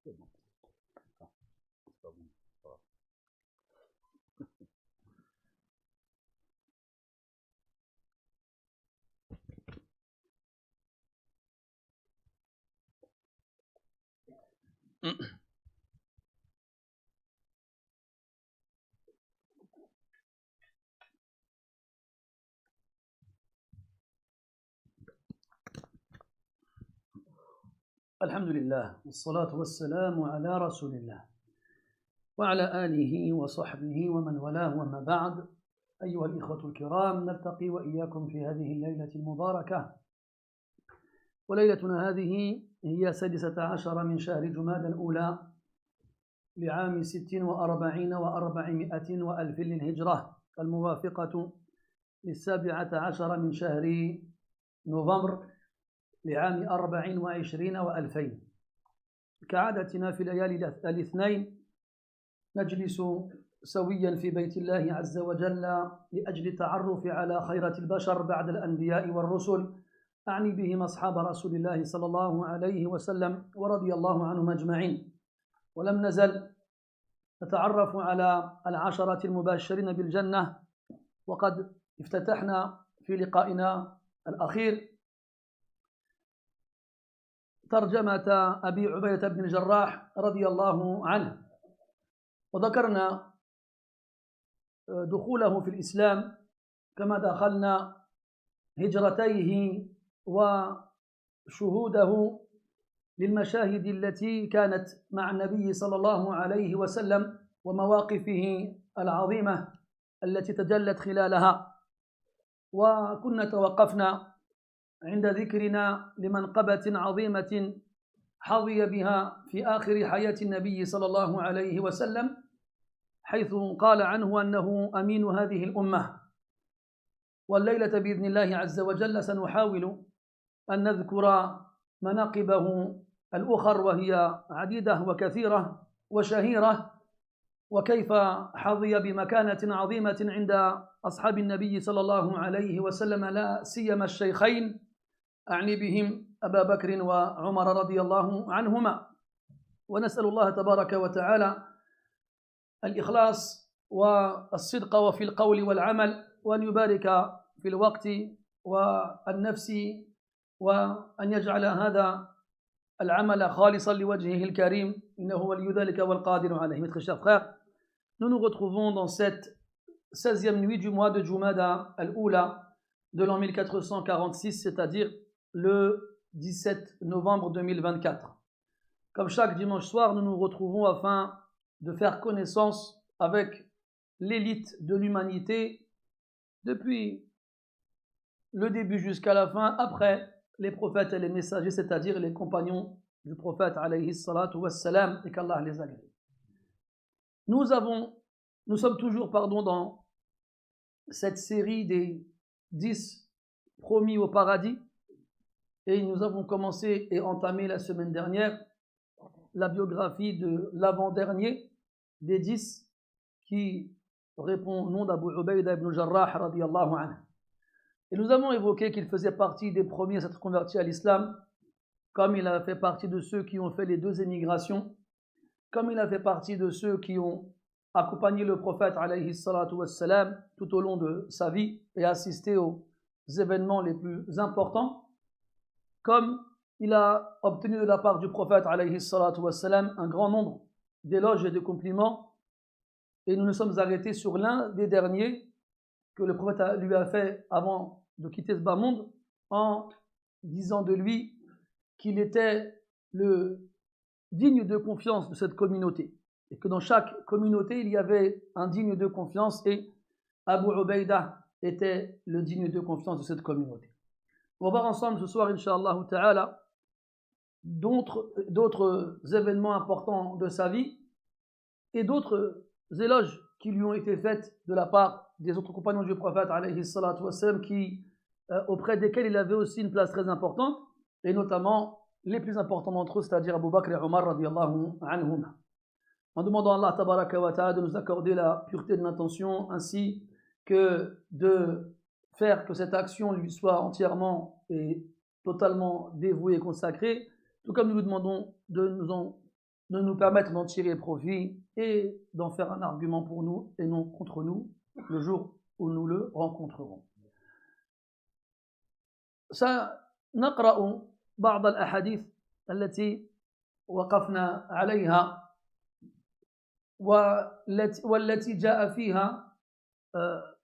C'est bon. Ah, c'est pas bon. Voilà. الحمد لله والصلاة والسلام على رسول الله وعلى آله وصحبه ومن والاه وما بعد. أيها الإخوة الكرام، نلتقي وإياكم في هذه الليلة المباركة، وليلتنا هذه هي 16 من شهر جمادى الأولى لعام 46 و400 وألف للهجرة، الموافقة 17 من شهر نوفمبر لعام 24 و2000. كعادتنا في ليالي الاثنين نجلس سويا في بيت الله عز وجل لأجل التعرف على خيرة البشر بعد الأنبياء والرسل، أعني بهم أصحاب رسول الله صلى الله عليه وسلم ورضي الله عنهم أجمعين. ولم نزل نتعرف على العشرة المباشرين بالجنة، وقد افتتحنا في لقائنا الأخير ترجمة أبي عبيدة بن الجراح رضي الله عنه، وذكرنا دخوله في الإسلام كما دخلنا هجرتيه وشهوده للمشاهد التي كانت مع النبي صلى الله عليه وسلم ومواقفه العظيمة التي تجلت خلالها. وكنا توقفنا عند ذكرنا لمنقبة عظيمة حظي بها في آخر حياة النبي صلى الله عليه وسلم، حيث قال عنه أنه أمين هذه الأمة. والليلة بإذن الله عز وجل سنحاول أن نذكر مناقبه الأخر، وهي عديدة وكثيرة وشهيرة، وكيف حظي بمكانة عظيمة عند أصحاب النبي صلى الله عليه وسلم، لا سيما الشيخين، أعني بهم أبا بكر وعمر رضي الله عنهما. ونسأل الله تبارك وتعالى الإخلاص والصدق وفي القول والعمل، وأن يبارك في الوقت والنفس، وأن يجعل هذا العمل خالصا لوجهه الكريم، إنه ولي ذلك والقادر عليه. Mes très chers frères, nous nous retrouvons dans cette 16e nuit du mois de Jumada al-Oula de l'an 1446, c'est-à-dire le 17 novembre 2024. Comme chaque dimanche soir, nous nous retrouvons afin de faire connaissance avec l'élite de l'humanité depuis le début jusqu'à la fin, après les prophètes et les messagers, c'est-à-dire les compagnons du prophète alayhi salatu wassalam, et qu'Allah les agrée. Nous sommes toujours dans cette série des 10 promis au paradis, et nous avons commencé et entamé la semaine dernière la biographie de l'avant-dernier des 10 qui répond au nom d'Abu Ubayda ibn Jarrah radiyallahu anhu. Et nous avons évoqué qu'il faisait partie des premiers à s'être convertis à l'islam, comme il a fait partie de ceux qui ont fait les 2 émigrations, comme il a fait partie de ceux qui ont accompagné le prophète alayhi salatu wassalam tout au long de sa vie et assisté aux événements les plus importants, comme il a obtenu de la part du prophète alayhi salatu wassalam un grand nombre d'éloges et de compliments. Et nous nous sommes arrêtés sur l'un des derniers que le prophète lui a fait avant de quitter ce bas monde, en disant de lui qu'il était le digne de confiance de cette communauté, et que dans chaque communauté il y avait un digne de confiance, et Abu Ubayda était le digne de confiance de cette communauté. On va voir ensemble ce soir, Inch'Allah Ta'ala, d'autres événements importants de sa vie et d'autres éloges qui lui ont été faits de la part des autres compagnons du prophète alayhi salatu wassalam, auprès desquels il avait aussi une place très importante, et notamment les plus importants d'entre eux, c'est-à-dire Abu Bakr et Omar radiyallahu anhum. En demandant à Allah tabaraka wa ta'ala de nous accorder la pureté de l'intention, ainsi que de faire que cette action lui soit entièrement et totalement dévouée et consacrée, tout comme nous lui demandons de nous en de nous permettre d'en tirer profit et d'en faire un argument pour nous et non contre nous le jour où nous le rencontrerons. سنقرأ بعض الأحاديث التي وقفنا عليها والتي جاء فيها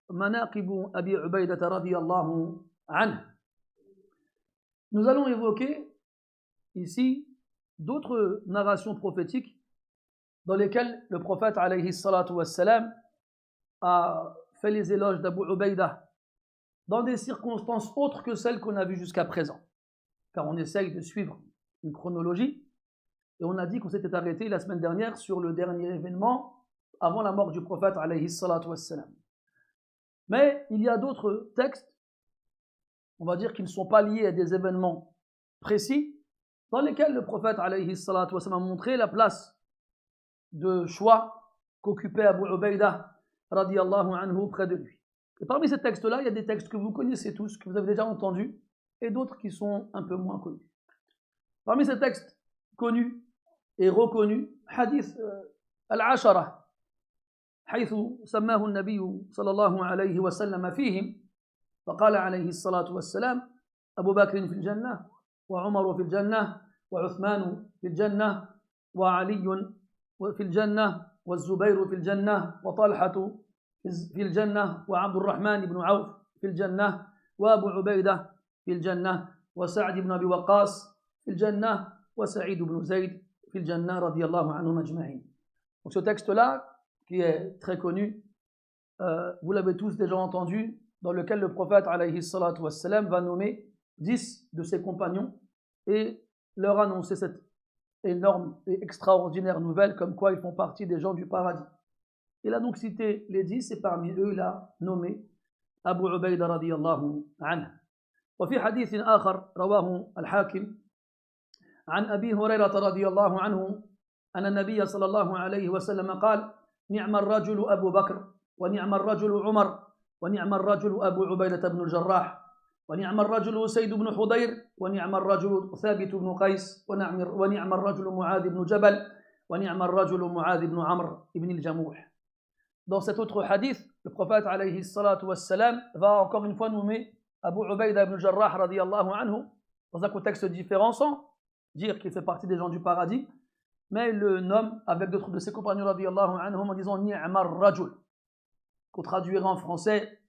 مناقب أبي عبيدة رضي الله عنه. Nous allons évoquer ici d'autres narrations prophétiques dans lesquelles le prophète alayhi salatu wassalam a fait les éloges d'Abu Ubaïda dans des circonstances autres que celles qu'on a vues jusqu'à présent. Car on essaye de suivre une chronologie et on a dit qu'on s'était arrêté la semaine dernière sur le dernier événement avant la mort du prophète alayhi salatu wassalam. Mais il y a d'autres textes, on va dire, qui ne sont pas liés à des événements précis, dans lesquels le prophète alayhi salatu wassalam a montré la place de choix qu'occupait Abu Ubaïda radiyallahu anhu près de lui. Et parmi ces textes-là, il y a des textes que vous connaissez tous, que vous avez déjà entendus, et d'autres qui sont un peu moins connus. Parmi ces textes connus et reconnus, hadith al-ashara, حيث سماه النبي صلى الله عليه وسلم فيهم فقال عليه الصلاة والسلام أبو بكر في الجنة وعمر في الجنة وعثمان في الجنة وعلي في الجنة والزبير في الجنة وطلحة في الجنة وعبد الرحمن بن عوف في الجنة وأبو عبيدة في الجنة وسعد بن أبي وقاص في الجنة وسعيد بن زيد في الجنة رضي الله عنهم أجمعين. Donc ce texte-là, qui est très connu, vous l'avez tous déjà entendu, dans lequel le prophète alayhi salatu wassalam va nommer 10 de ses compagnons et leur annoncer cette énorme et extraordinaire nouvelle comme quoi ils font partie des gens du paradis. Il a donc cité les 10 et parmi eux il a nommé Abu Ubaïda radiyallahu anhu. وفي حديث آخر رواه الحاكم عن أبي هريرة رضي الله عنه أن النبي صلى الله عليه وسلم قال نعم الرجل أبو بكر ونعم الرجل عمر ونعم الرجل أبو عبيدة بن الجراح ونعم الرجل سيد بن حضير ونعم الرجل ثابت بن قيس ونعم الرجل معاذ بن جبل ونعم الرجل معاذ بن عمرو بن الجموح. Dans cet autre hadith, le prophète alayhi salatu wassalam va encore une fois nommer Abu Ubaïda ibn Jarrah radiyallahu anhu dans un contexte différent, sans dire qu'il fait partie des gens du paradis, mais il le nomme avec d'autres de ses compagnons radiyallahu anhum en disant Ni'mar rajul, qu'on traduirait en français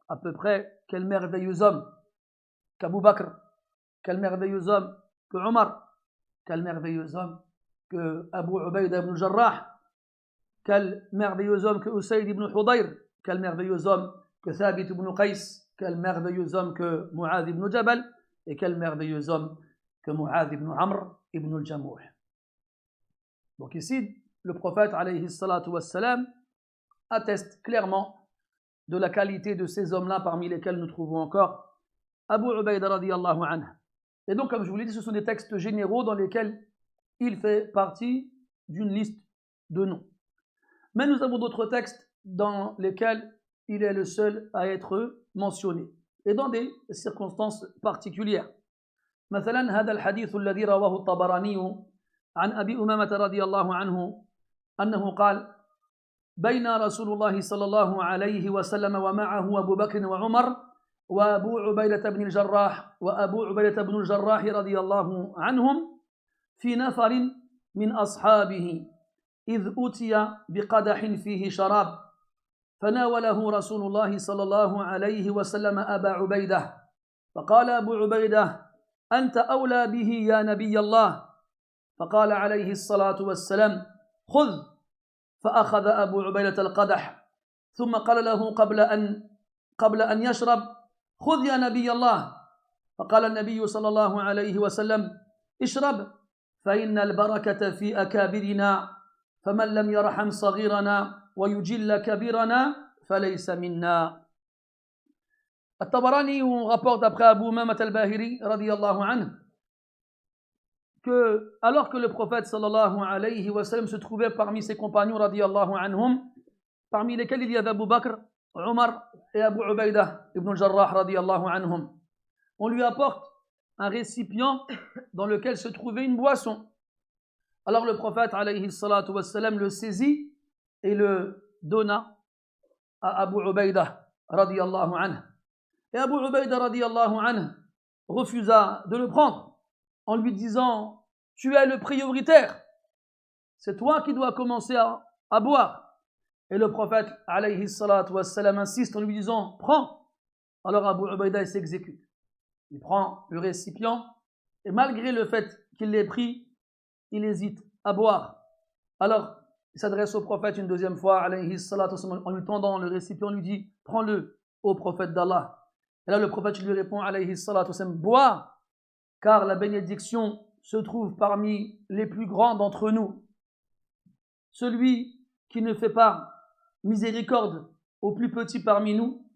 à peu près quel merveilleux homme qu'Abu Bakr, quel merveilleux homme que Omar, quel merveilleux homme que Abu Ubaïda ibn Jarrah, quel merveilleux homme que Usayd ibn Hudayr, quel merveilleux homme que Thabit ibn Qais, quel merveilleux homme que Mu'adh ibn Jabal, et quel merveilleux homme que Mu'adh ibn Amr ibn al-Jamouh. Donc ici, le prophète alayhi salatu wassalam atteste clairement de la qualité de ces hommes-là parmi lesquels nous trouvons encore Abu Ubaïda radiyallahu anhu. Et donc, comme je vous l'ai dit, ce sont des textes généraux dans lesquels il fait partie d'une liste de noms. Mais nous avons d'autres textes dans lesquels il est le seul à être mentionné, et dans des circonstances particulières. مثلا هذا الحديث الذي رواه الطبراني عن أبي أمامة رضي الله عنه أنه قال بين رسول الله صلى الله عليه وسلم ومعه أبو بكر وعمر وأبو عبيدة بن الجراح وأبو عبيدة بن الجراح رضي الله عنهم في نفر من أصحابه إذ أتي بقدح فيه شراب فناوله رسول الله صلى الله عليه وسلم أبا عبيدة فقال أبو عبيدة أنت أولى به يا نبي الله فقال عليه الصلاة والسلام خذ فأخذ أبو عبيدة القدح ثم قال له قبل أن يشرب خذ يا نبي الله فقال النبي صلى الله عليه وسلم اشرب فإن البركة في أكابرنا فمن لم يرحم صغيرنا ويجل كبيرنا فليس منا. At-Tabarani rapporte d'après Abu Umamat al-Bahiri radiyallahu anhu que alors que le prophète sallallahu alayhi wa sallam se trouvait parmi ses compagnons radiyallahu anhum, parmi lesquels il y avait Abu Bakr, Omar et Abu Ubaïda ibn al-Jarrah radiyallahu anhum, on lui apporte un récipient dans lequel se trouvait une boisson. Alors le prophète alayhi salatu wassalam le saisit et le donna à Abu Ubaïda radiyallahu anhu. Et Abu Ubaïda radiyallahu anhu refusa de le prendre en lui disant: tu es le prioritaire, c'est toi qui dois commencer à boire. Et le prophète alayhi salatu wassalam insiste en lui disant: prends. Alors Abu Ubaïda s'exécute. Il prend le récipient et malgré le fait qu'il l'ait pris, il hésite à boire. Alors il s'adresse au prophète une deuxième fois alayhi salatu wassalam, en lui tendant le récipient, lui dit: prends-le au prophète d'Allah. Et là le prophète lui répond alayhi salatu wassalam: bois, car la bénédiction se trouve parmi les plus grands d'entre nous. Celui qui ne fait pas miséricorde aux plus petits parmi nous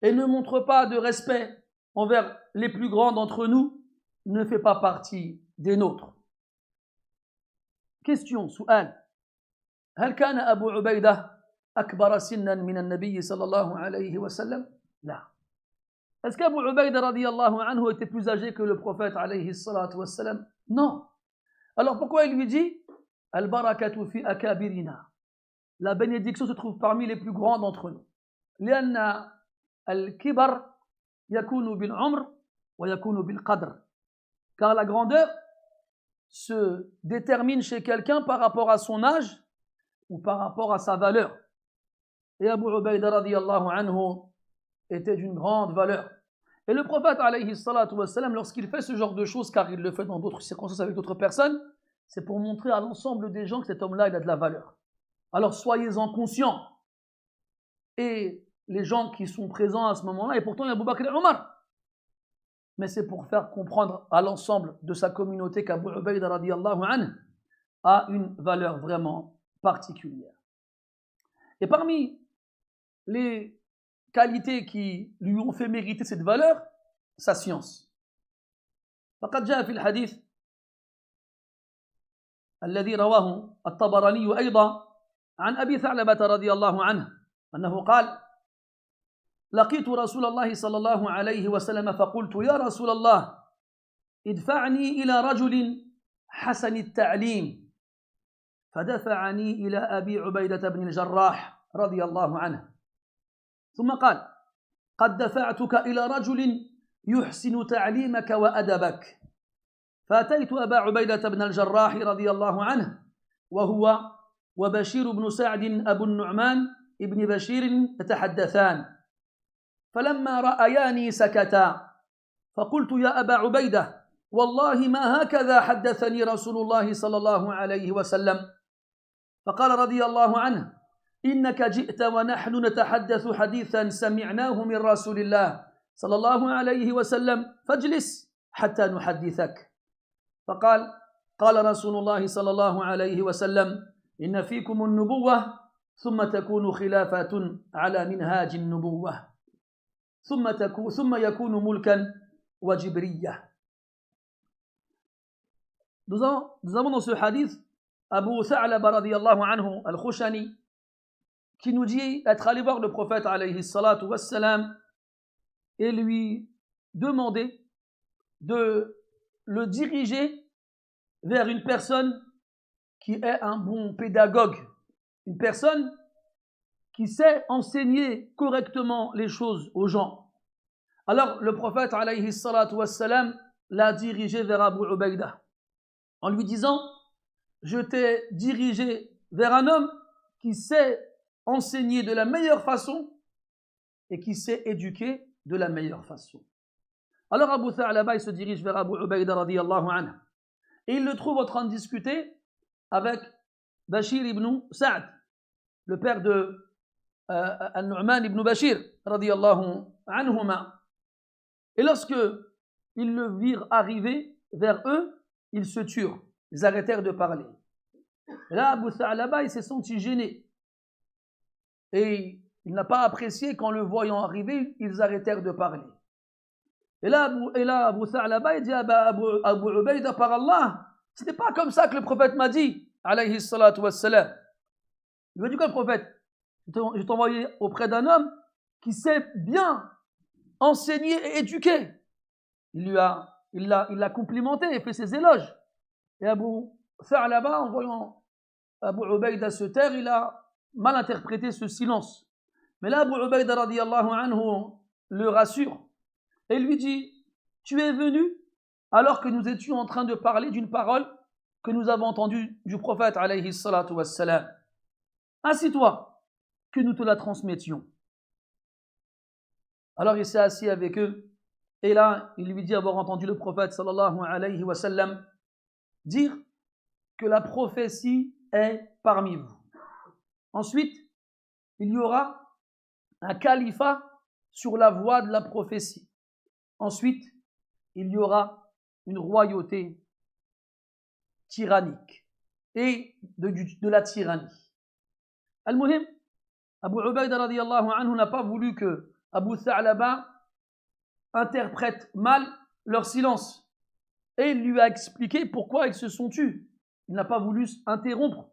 et ne montre pas de respect envers les plus grands d'entre nous ne fait pas partie des nôtres. Question, سؤال: هل كان أبو عبيدة أكبر سنا من النبي صلى الله عليه وسلم؟ لا. Est-ce qu'Abu Ubaïda radiyallahu anhu était plus âgé que le prophète alayhi salatu wassalam? Non. Alors pourquoi il lui dit: Al-barakatu fi akabirina? La bénédiction se trouve parmi les plus grands d'entre nous. لأن الكبر يكون بالعمر ويكون بالقدر. Car la grandeur se détermine chez quelqu'un par rapport à son âge ou par rapport à sa valeur. Et Abu Ubaïda radiyallahu anhu était d'une grande valeur. Et le prophète alayhi salatu wassalam, lorsqu'il fait ce genre de choses, car il le fait dans d'autres circonstances avec d'autres personnes, c'est pour montrer à l'ensemble des gens que cet homme-là, il a de la valeur. Alors soyez-en conscients. Et les gens qui sont présents à ce moment-là, et pourtant il y a Abu Bakr et Omar, mais c'est pour faire comprendre à l'ensemble de sa communauté qu'Abu Ubaïda radiyallahu anhu a une valeur vraiment particulière. Et parmi les qualités qui lui ont fait mériter cette valeur, sa science. فقد جاء في الحديث الذي رواه الطبراني أيضا عن أبي ثعلبة رضي الله عنه أنه قال: لقيت رسول الله صلى الله عليه وسلم فقلت: يا رسول الله ادفعني إلى رجل حسن التعليم، فدفعني إلى أبي عبيدة بن الجراح رضي الله عنه، ثم قال: قد دفعتك إلى رجل يحسن تعليمك وأدبك، فأتيت أبا عبيدة بن الجراح رضي الله عنه وهو وبشير بن سعد أبو النعمان ابن بشير يتحدثان، فلما رأياني سكتا، فقلت: يا أبا عبيدة، والله ما هكذا حدثني رسول الله صلى الله عليه وسلم. فقال رضي الله عنه: إنك جئت ونحن نتحدث حديثا سمعناه من رسول الله صلى الله عليه وسلم، فاجلس حتى نحدثك. فقال: قال رسول الله صلى الله عليه وسلم: إن فيكم النبوة ثم تكون خلافة على منهاج النبوة ثم يكون ملكا وجبرية. Nous avons dans ce hadith Abu Tha'laba radiyallahu anhu al-Khushani qui nous dit être allé voir le prophète alayhi salatu wassalam et lui demander de le diriger vers une personne qui est un bon pédagogue, une personne qui sait enseigner correctement les choses aux gens. Alors le prophète alayhi salatu wassalam l'a dirigé vers Abu Ubaïda en lui disant: je t'ai dirigé vers un homme qui sait enseigner de la meilleure façon et qui sait éduquer de la meilleure façon. Alors Abu Tha'laba il se dirige vers Abu Ubaïda radiyallahu anhu et il le trouve en train de discuter avec Bashir ibn Sa'd, le père de Al-Nu'man ibn Bashir radiyallahu anhuma. Et lorsque ils le virent arriver vers eux, ils se turent, ils arrêtèrent de parler. Et là Abu Tha'laba il s'est senti gêné et il n'a pas apprécié qu'en le voyant arriver, ils arrêtèrent de parler. Et là Abu Tha'laba il dit à Abu Ubaïda: par Allah, ce n'est pas comme ça que le prophète m'a dit, alayhi salatu wassalam. Il m'a dit quoi le prophète? Je t'ai envoyé auprès d'un homme qui sait bien enseigner et éduquer. Il l'a complimenté et fait ses éloges. Et Abu Tha'laba, en voyant Abu Ubaïda se taire, il a mal interprété ce silence. Mais là, Abu Ubaïda radiyallahu anhu le rassure et lui dit, tu es venu alors que nous étions en train de parler d'une parole que nous avons entendue du prophète alayhi salatu wassalam. Assis-toi, que nous te la transmettions. Alors il s'est assis avec eux et là, il lui dit avoir entendu le prophète sallallahu alayhi wa sallam dire que la prophétie est parmi vous. Ensuite, il y aura un califat sur la voie de la prophétie. Ensuite, il y aura une royauté tyrannique et de la tyrannie. Al-Muhim, Abu Ubaïda radiyallahu anhu n'a pas voulu que Abu Tha'laba interprète mal leur silence. Et il lui a expliqué pourquoi ils se sont tus. Il n'a pas voulu interrompre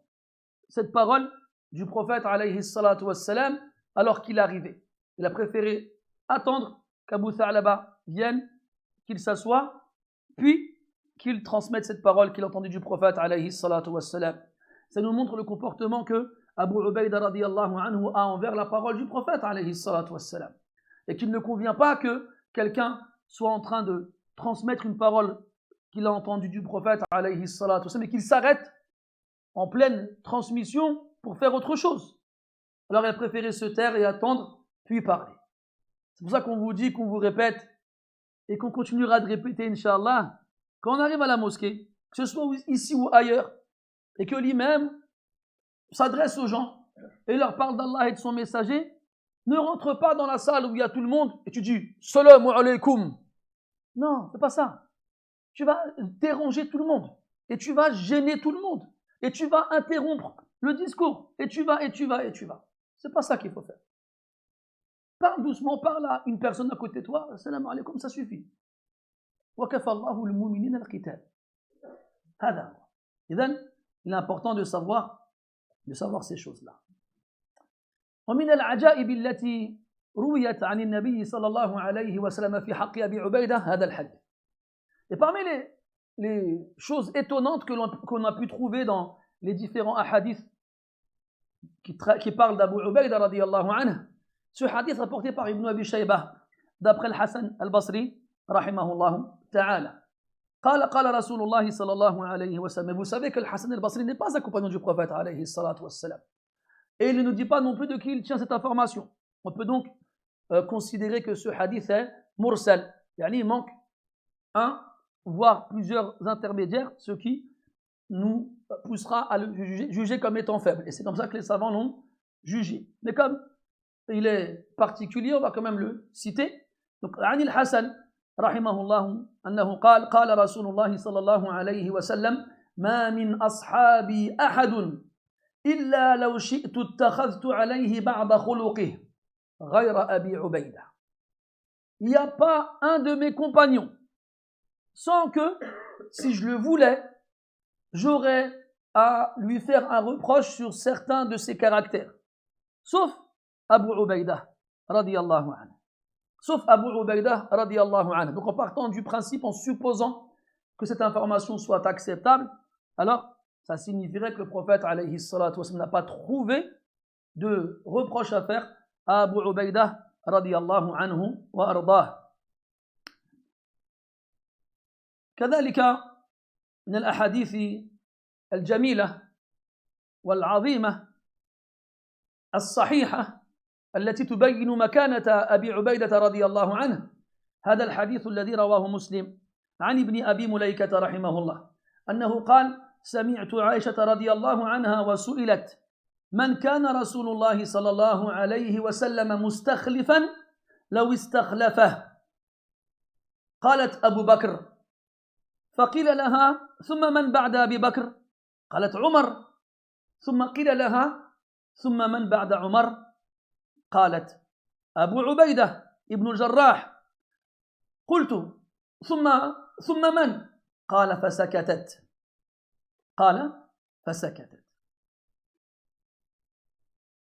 cette parole du prophète alayhi salatu wassalam alors qu'il arrivait. Il a préféré attendre qu'Abu Tha'laba vienne, qu'il s'assoie, puis qu'il transmette cette parole qu'il a entendue du prophète alayhi salatu wassalam. Ça nous montre le comportement que Abu Ubaïda radiyallahu anhu a envers la parole du prophète alayhi salatu wassalam. Et qu'il ne convient pas que quelqu'un soit en train de transmettre une parole qu'il a entendue du prophète alayhi salatu wassalam et qu'il s'arrête en pleine transmission pour faire autre chose. Alors il a préféré se taire et attendre, puis parler. C'est pour ça qu'on vous dit, qu'on vous répète, et qu'on continuera de répéter, Inch'Allah, quand on arrive à la mosquée, que ce soit ici ou ailleurs, et que l'imam s'adresse aux gens et leur parle d'Allah et de son messager, ne rentre pas dans la salle où il y a tout le monde et tu dis « Salam alaykoum ». Non, c'est pas ça. Tu vas déranger tout le monde et tu vas gêner tout le monde et tu vas interrompre le discours et tu vas. C'est pas ça qu'il faut faire. Parle doucement, parle à une personne à côté de toi, salam alaykoum, ça suffit. Wa kafallahu al-mu'minina al-qital. Hada. Idhan, il est important de savoir ces choses-là. ومن العجائب التي رويت عن النبي صلى الله عليه وسلم في حق أبي عبيدة هذا الحديث. Et parmi les choses étonnantes qu'on a pu trouver dans les différents hadiths qui parlent d'Abu Ubaïda radiyallahu anhu, ce hadith rapporté par Ibn Abi Shaybah d'après le Hassan al-Basri rahimahullah ta'ala. قال رسول الله صلى الله عليه وسلم. Vous savez que le Hassan al-Basri n'est pas un compagnon du prophète alayhi salatu wassalam. Et il ne nous dit pas non plus de qui il tient cette information. On peut donc considérer que ce hadith est mursal. Il manque un, voire plusieurs intermédiaires, ce qui nous poussera à le juger comme étant faible. Et c'est comme ça que les savants l'ont jugé. Mais comme il est particulier, on va quand même le citer. Donc, عن الحسن رحمه الله أنه قال رسول الله صلى الله عليه وسلم ما من أصحابي أحد إلا لو شئت اتخذت عليه بعض خلقه غير أبي عبيدة. Il n'y a pas un de mes compagnons sans que, si je le voulais, j'aurais à lui faire un reproche sur certains de ses caractères. Sauf Abu Ubaïda radiyallahu anhu. Sauf Abu Ubaïda radiyallahu anhu. Donc en partant du principe, en supposant que cette information soit acceptable, alors ça signifierait que le prophète alayhi salatu wassalam n'a pas trouvé de reproche à faire à Abu Ubaïda radiyallahu anhu wa ardah. كذلك من الأحاديث الجميلة والعظيمة الصحيحة التي تبين مكانة أبي عبيدة رضي الله عنه هذا الحديث الذي رواه مسلم عن ابن أبي مليكة رحمه الله أنه قال سمعت عائشة رضي الله عنها وسئلت من كان رسول الله صلى الله عليه وسلم مستخلفا لو استخلفه قالت أبو بكر فقيل لها ثم من بعد أبي بكر قالت عمر ثم قيل لها ثم من بعد عمر قالت أبو عبيدة ابن الجراح قلت ثم من قال فسكتت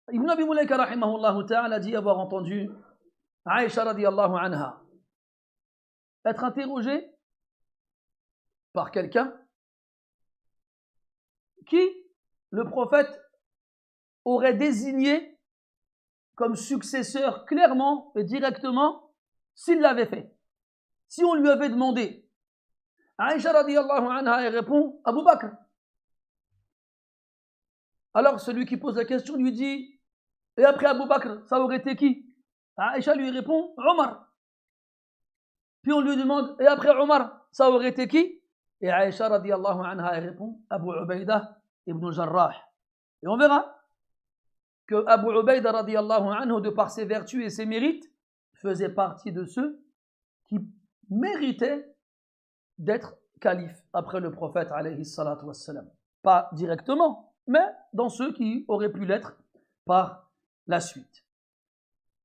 Ibn Abi Mulaika rahimahullah ta'ala dit avoir entendu Aïcha radiyallahu anha être interrogée par quelqu'un qui le prophète aurait désigné comme successeur clairement et directement s'il l'avait fait. Si on lui avait demandé, Aïcha radiyallahu anha, elle répond Abu Bakr. Alors celui qui pose la question lui dit, et après Abu Bakr, ça aurait été qui? Aïcha lui répond Omar. Puis on lui demande, et après Omar, ça aurait été qui? Et Aïcha radiyallahu anha, elle répond Abu Ubaïda ibn Jarrah. Et on verra que Abu Ubaïda radiyallahu anhu, de par ses vertus et ses mérites, faisait partie de ceux qui méritaient d'être calife après le prophète alayhi salatu wassalam. Pas directement, mais dans ceux qui auraient pu l'être par la suite.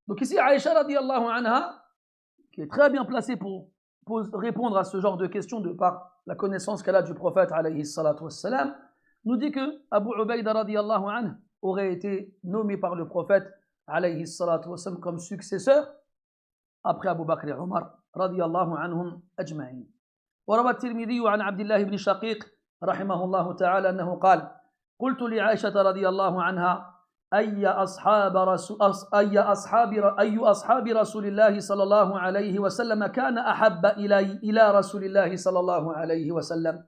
Donc ici, Aïcha radiyallahu anha, qui est très bien placée pour répondre à ce genre de questions de par la connaissance qu'elle a du prophète alayhi salatu wassalam, nous dit que Abu Ubaïda radiyallahu anhu aurait été nommé par le prophète alayhi salatu wassalam comme successeur après Abu Bakr et Omar radiyallahu anhum ajma'in. وروى الترمذي عن عبد الله بن شقيق رحمه الله تعالى أنه قال قلت لعائشة رضي الله عنها أي أصحاب رسول الله صلى الله عليه وسلم كان أحب إلى رسول الله صلى الله عليه وسلم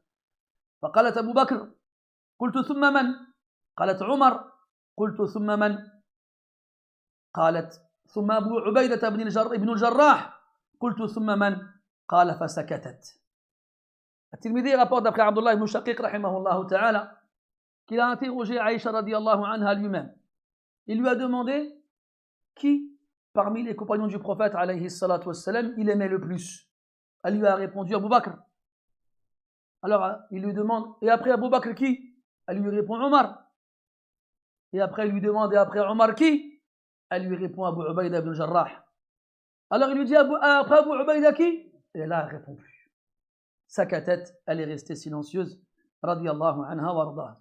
فقالت أبو بكر قلت ثم من قالت عمر قلت ثم من قالت ثم أبو عبيدة بن الجراح قلت ثم من قال فسكتت. الترمذي rapporte d'après Abdullah ibn Shaqiq rahimahullah ta'ala qu'il a interrogé Aïcha radiyallahu anha lui-même. Il lui a demandé qui parmi les compagnons du prophète alayhi salatu wassalam il aimait le plus. Elle lui a répondu Abu Bakr. Alors il lui demande et après Abu Bakr qui? Elle lui répond Omar. Et après il lui demande et après Omar qui? Elle lui répond Abu Ubaïda ibn Jarrah. Alors il lui dit après Abu Ubaïda qui? Et là elle répond plus. Sakatat, elle est restée silencieuse radiyallahu anha wa ardaha.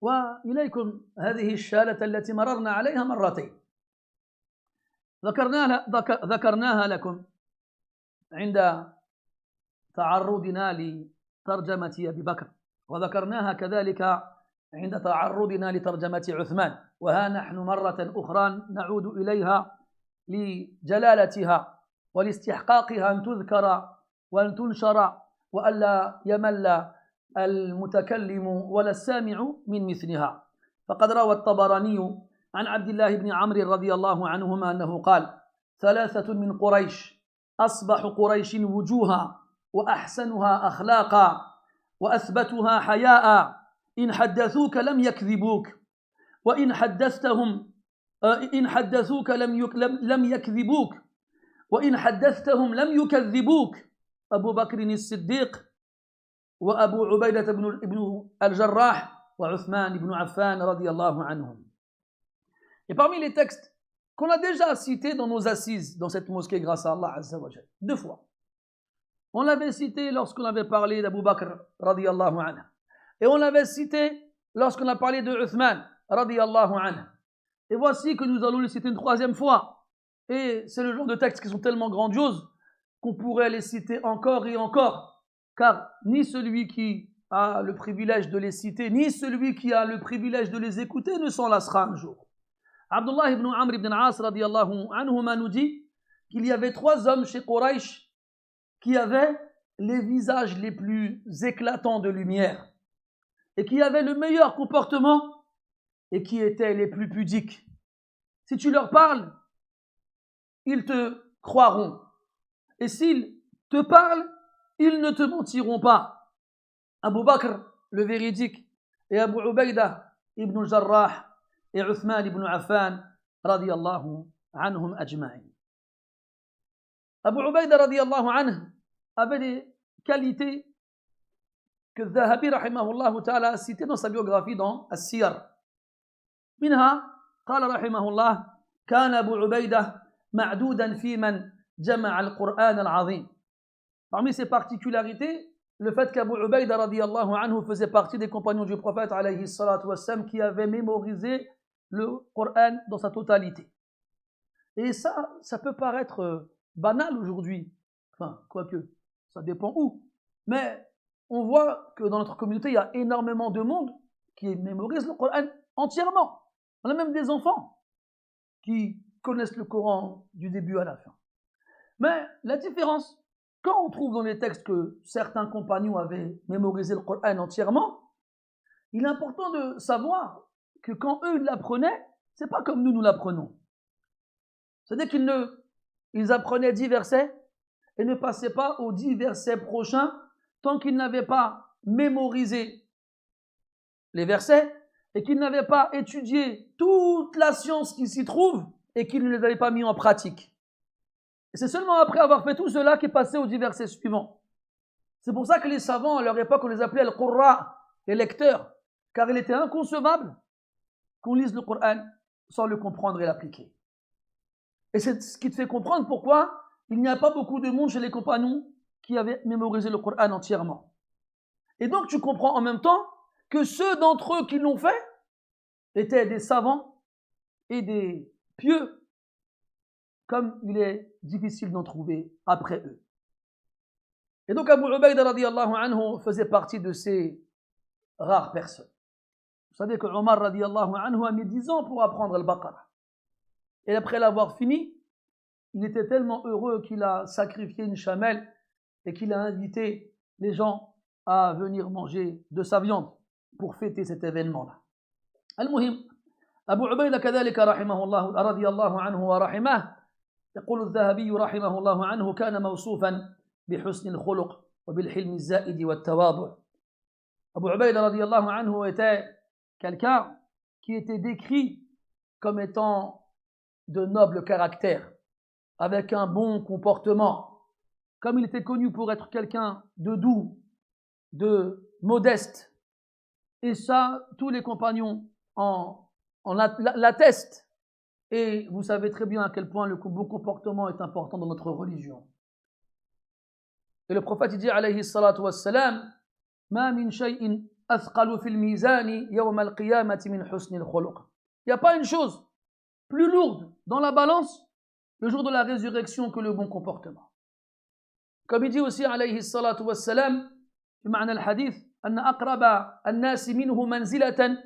وإليكم هذه الشالة التي مررنا عليها مرتين ذكرناها لكم عند تعرضنا لترجمة أبي بكر وذكرناها كذلك عند تعرضنا لترجمة عثمان وها نحن مرة أخرى نعود إليها لجلالتها ولاستحقاقها أن تذكر وأن تنشر وألا يمل المتكلم ولا السامع من مثلها. فقد روى الطبراني عن عبد الله بن عمرو رضي الله عنهما أنه قال: ثلاثة من قريش أصبح قريش وجوها وأحسنها أخلاقا وأثبتها حياء إن حدثوك لم يكذبوك وإن حدثوك لم يكذبوك وإن حدثتهم لم يكذبوك أبو بكر الصديق وأبو عبيدة بن الجراح وعثمان بن عفان رضي الله عنهم. Et parmi les textes qu'on a déjà cités dans nos assises dans cette mosquée grâce à Allah Azza wa Jal, deux fois. On l'avait cité lorsqu'on avait parlé d'Abu Bakr radiyallahu anhu. Et on l'avait cité lorsqu'on a parlé de Uthman radiyallahu anhu. Et voici que nous allons le citer une troisième fois. Et c'est le genre de textes qui sont tellement grandioses qu'on pourrait les citer encore et encore. Car ni celui qui a le privilège de les citer, ni celui qui a le privilège de les écouter ne s'en lassera un jour. Abdullah ibn Amr ibn As radiyallahu anhuma nous dit qu'il y avait trois hommes chez Quraysh qui avaient les visages les plus éclatants de lumière et qui avaient le meilleur comportement et qui étaient les plus pudiques. Si tu leur parles, ils te croiront. Et s'ils te parlent, ils ne te mentiront pas. Abu Bakr, le véridique, et Abu Ubaïda ibn Jarrah et Uthman ibn Affan radiyallahu anhum ajma'in. Abu Ubaïda radiyallahu anhu avait des qualités que Dhahabi rahimahullah ta'ala a citées dans sa biographie dans As-Siyar. منها قال رحمه الله كان أبو عبيدة معدودا في من جمع القرآن العظيم. Parmi ses particularités, le fait qu'Abu Ubaïda radiyallahu anhu faisait partie des compagnons du prophète alayhi salatu wassalam qui avaient mémorisé le Coran dans sa totalité. Et ça peut paraître banal aujourd'hui, enfin, quoique, ça dépend où. Mais on voit que dans notre communauté, il y a énormément de monde qui mémorise le Coran entièrement. On a même des enfants qui connaissent le Coran du début à la fin. Mais la différence, quand on trouve dans les textes que certains compagnons avaient mémorisé le Coran entièrement, il est important de savoir que quand eux l'apprenaient, c'est pas comme nous l'apprenons. C'est-à-dire qu'ils apprenaient 10 versets et ne passaient pas aux 10 versets prochains tant qu'ils n'avaient pas mémorisé les versets et qu'ils n'avaient pas étudié toute la science qui s'y trouve et qu'ils ne les avaient pas mis en pratique. Et c'est seulement après avoir fait tout cela qu'ils passaient aux 10 versets suivants. C'est pour ça que les savants, à leur époque, on les appelait al-Qurra, les lecteurs, car il était inconcevable qu'on lise le Coran sans le comprendre et l'appliquer. Et c'est ce qui te fait comprendre pourquoi il n'y a pas beaucoup de monde chez les compagnons qui avaient mémorisé le Coran entièrement. Et donc tu comprends en même temps que ceux d'entre eux qui l'ont fait étaient des savants et des pieux, comme il est difficile d'en trouver après eux. Et donc Abu Ubaïda radiyallahu anhu faisait partie de ces rares personnes. Vous savez que Omar radiyallahu anhu a mis 10 ans pour apprendre al-Baqarah. Et après l'avoir fini, il était tellement heureux qu'il a sacrifié une chamelle et qu'il a invité les gens à venir manger de sa viande pour fêter cet événement-là. Al-Muhim, Abu Ubaïda كذلك رحمه الله رضي الله عنه ورحمه يقول الذهبي رحمه الله عنه كان موصوفا بحسن الخلق وبالحلم الزائد والتواضع. Abu Ubaïda رضي الله عنه était quelqu'un qui était décrit comme étant de noble caractère, avec un bon comportement. Comme il était connu pour être quelqu'un de doux, de modeste, et ça, tous les compagnons en l'attestent. Et vous savez très bien à quel point le bon comportement est important dans notre religion. Et le prophète dit, alayhi salatu wassalam, ma min shay'in athqalu fil mizani yawm al-qiyamati min husni al-khuluq. Il n'y a pas une chose plus lourde dans la balance le jour de la résurrection que le bon comportement. Comme il dit aussi alayhi salatu wassalam, في معنى الحديث أن أقرب الناس منه منزلة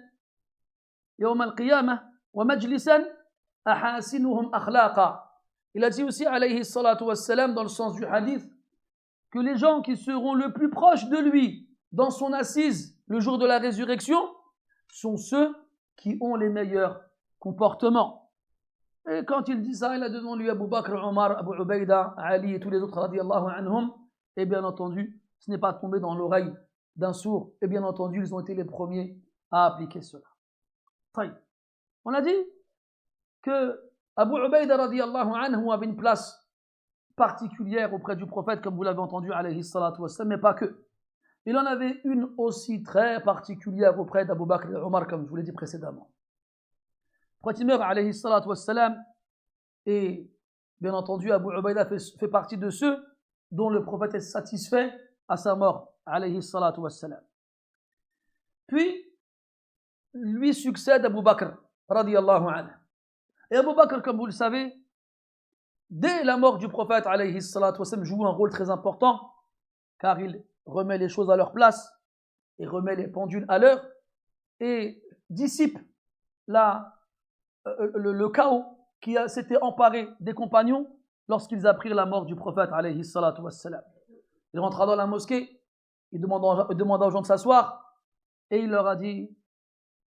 يوم القيامة ومجلسا أحاسنهم أخلاقا. Il a dit aussi alayhi salatu wassalam dans le sens du hadith que les gens qui seront le plus proches de lui dans son assise le jour de la résurrection sont ceux qui ont les meilleurs comportements. Et quand il dit ça, il a devant lui Abu Bakr, Omar, Abu Ubaïda, Ali et tous les autres radiyallahu anhum. Et bien entendu, ce n'est pas tombé dans l'oreille d'un sourd. Et bien entendu, ils ont été les premiers à appliquer cela. On a dit que Abu Ubaïda radiyallahu anhu avait une place particulière auprès du prophète, comme vous l'avez entendu, alayhi salatu wassalam, mais pas que. Il en avait une aussi très particulière auprès d'Abu Bakr et Omar, comme je vous l'ai dit précédemment. Quand il meurt, alayhi salatu wassalam, et bien entendu, Abu Ubaïda fait partie de ceux dont le prophète est satisfait à sa mort, alayhi salatu wassalam. Puis, lui succède Abu Bakr, radiyallahu anhu. Et Abu Bakr, comme vous le savez, dès la mort du prophète, alayhi salatu wassalam, joue un rôle très important, car il remet les choses à leur place, et remet les pendules à l'heure, et dissipe le chaos qui s'était emparé des compagnons lorsqu'ils apprirent la mort du prophète, alayhi salatu wassalam. Il rentra dans la mosquée, il demanda aux gens de s'asseoir, et il leur a dit,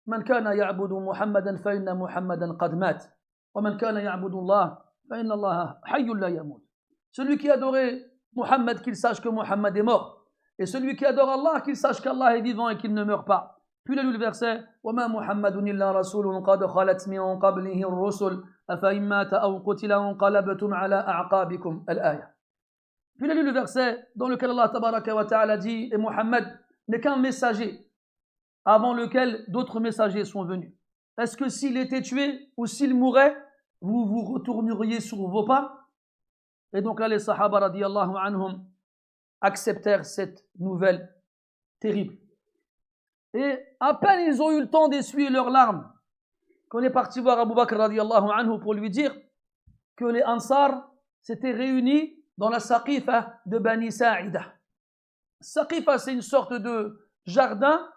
Man kana ya'budu Muhammadan fa inna Muhammadan qad mat, wa man kana ya'budu Allah fa inna Allah hayyun la yamut. Celui qui adorait Muhammad, qu'il sache que Muhammad est mort, et celui qui adore Allah, qu'il sache qu'Allah est vivant et qu'il ne meurt pas. Puis il a lu le verset وَمَا مُحَمَّدٌ إِلَّا رَسُولٌ قَدْ خَلَتْ مِنْ قَبْلِهِ الرُّسُلُ أَفَإِنْ مَاتَ أَوْ قُتِلَ انقلبتم على أعقابكم الآية. Puis il a lu le verset dans lequel Allah tabaraka wa ta'ala dit et Muhammad n'est qu'un messager avant lequel d'autres messagers sont venus. Est-ce que s'il était tué ou s'il mourait, vous vous retourneriez sur vos pas? Et donc là les sahaba radiyallahu anhum acceptèrent cette nouvelle terrible. Et à peine ils ont eu le temps d'essuyer leurs larmes qu'on est parti voir Abu Bakr radiyallahu anhu pour lui dire que les Ansar s'étaient réunis dans la Saqifa de Bani Sa'ida. Saqifa, c'est une sorte de jardin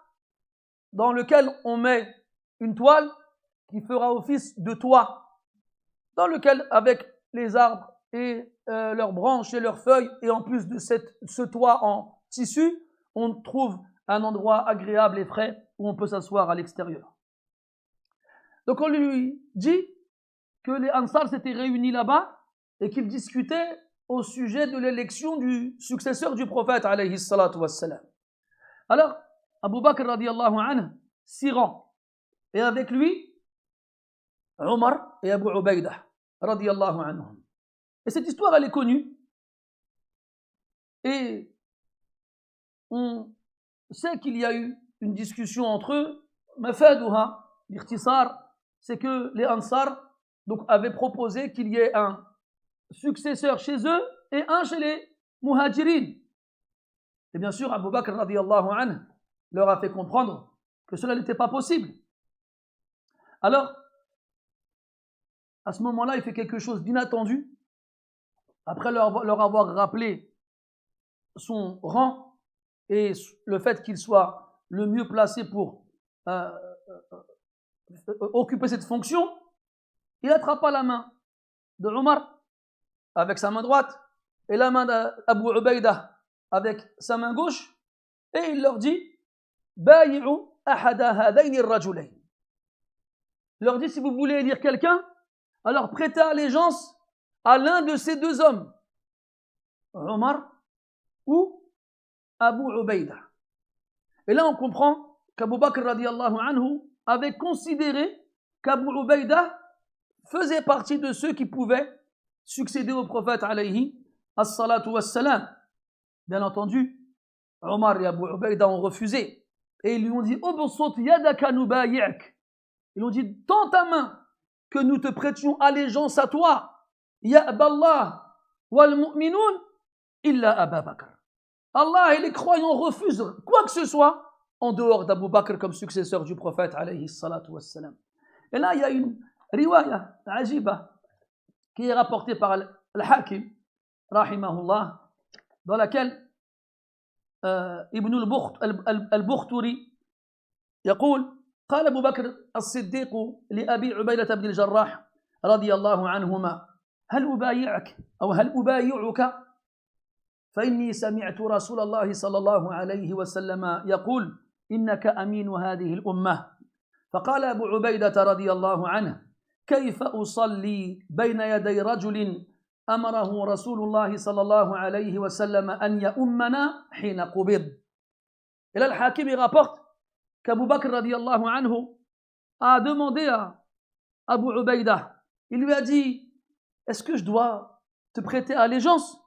dans lequel on met une toile qui fera office de toit, dans lequel, avec les arbres et leurs branches et leurs feuilles, et en plus de ce toit en tissu, on trouve un endroit agréable et frais où on peut s'asseoir à l'extérieur. Donc on lui dit que les Ansar s'étaient réunis là-bas et qu'ils discutaient au sujet de l'élection du successeur du prophète alayhi salatu wassalam. Alors, Abu Bakr radiallahu anhu s'y rend. Et avec lui, Omar et Abu Ubaïdah radiallahu anhum. Et cette histoire, elle est connue. Et on sait qu'il y a eu une discussion entre eux. Mafadouha, l'irtisar, c'est que les Ansar donc, avaient proposé qu'il y ait un successeur chez eux et un chez les Muhajirin. Et bien sûr, Abu Bakr radiallahu anhu leur a fait comprendre que cela n'était pas possible. Alors, à ce moment-là, il fait quelque chose d'inattendu. Après leur avoir rappelé son rang et le fait qu'il soit le mieux placé pour occuper cette fonction, il attrapa la main de Omar avec sa main droite et la main d'Abu Ubaïdah avec sa main gauche et il leur dit Bayi'u ahada hadayni ar-rajulayn. Il leur dit si vous voulez élire quelqu'un, alors prêtez allégeance à l'un de ces deux hommes, Omar ou Abu Ubaïdah. Et là on comprend qu'Abu Bakr radiallahu anhu avait considéré qu'Abu Ubaïdah faisait partie de ceux qui pouvaient succéder au prophète alayhi as-salatu was-salam. Bien entendu, Omar et Abu Ubaïdah ont refusé. Et ils lui ont dit Ubsut yadaka nubayi'ak. Ils ont dit tends ta main que nous te prêtions allégeance à toi. Ya'ballah wal mu'minun illa Abu Bakr. Allah et les croyants refusent quoi que ce soit en dehors d'Abu Bakr comme successeur du prophète alayhi salatu wassalam. Et là, il y a une riwaya ajiba qui est rapportée par Al-Hakim, rahimahullah, dans laquelle Ibn al-Bukhturi يقول قال أبو بكر الصديق لأبي عبيدة بن الجراح رضي الله عنهما هل أبايعك أو هل أبايعك فإني سمعت رسول الله صلى الله عليه وسلم يقول إنك أمين هذه الأمة فقال أبو عبيدة رضي الله عنه كيف أصلي بين يدي رجل أمره رسول الله صلى الله عليه وسلم أن يؤمنا حين قبض. Et là, le Hakim il rapporte qu'Abu Bakr radiallahu anhu a demandé à Abu Ubaïdah, il lui a dit est-ce que je dois te prêter allégeance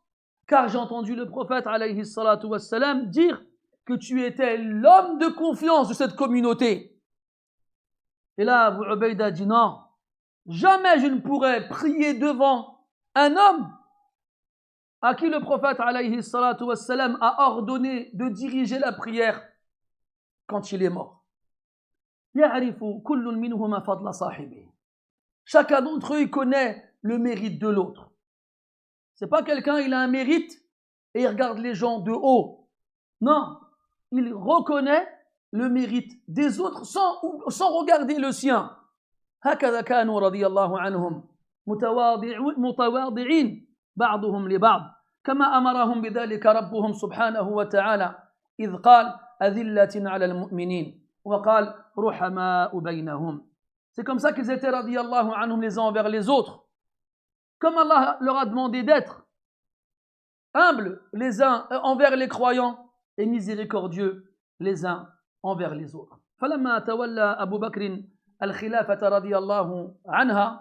car j'ai entendu le prophète alayhi salatu wassalam dire que tu étais l'homme de confiance de cette communauté. Et là Abu Ubaïdah dit non, jamais je ne pourrais prier devant un homme à qui le prophète alayhi salatu wassalam a ordonné de diriger la prière quand il est mort. Ya'rifu kullun minhuma fadla sahibi. Chacun d'entre eux il connaît le mérite de l'autre. C'est pas quelqu'un il a un mérite et il regarde les gens de haut. Non, il reconnaît le mérite des autres sans regarder le sien. هكذا كانوا رضي الله عنهم متواضعين بعضهم لبعض كما أمرهم بذلك ربهم سبحانه وتعالى إذ قال أذلة على المؤمنين وقال رحماء بينهم. C'est comme ça qu'ils étaient رضي الله عنهم les uns envers les autres. Comme Allah leur a demandé d'être humbles les uns envers les croyants et miséricordieux les uns envers les autres. فلما تولى أبو بكر الخلافة رضي الله عنه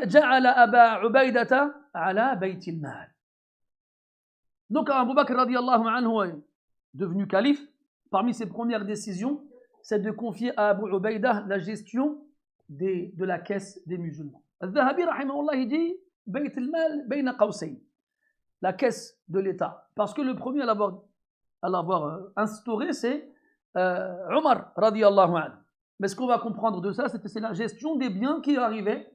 جعل أبا عبيدة على بيت المال. Donc Abu Bakr رضي الله عنه est devenu calife. Parmi ses premières décisions, c'est de confier à Abu Ubaïdah la gestion de la caisse des musulmans. Al-Dhahabi rahimahullah il dit بيت المال بين قوسين, la caisse de l'État, parce que le premier à l'avoir instauré, c'est Omar radiallahu anhu. Mais ce qu'on va comprendre de ça, c'est la gestion des biens qui arrivaient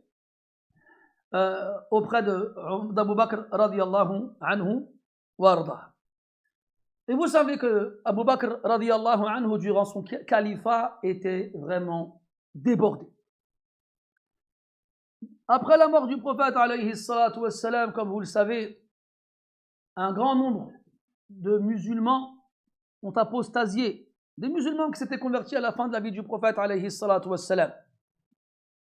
auprès d'Abu Bakr radiyallahu anhu warda. Et vous savez que Abu Bakr radiyallahu anhu durant son califat était vraiment débordé. Après la mort du prophète alayhi salatu wassalam, comme vous le savez, un grand nombre de musulmans ont apostasié, des musulmans qui s'étaient convertis à la fin de la vie du prophète alayhi salatu wassalam,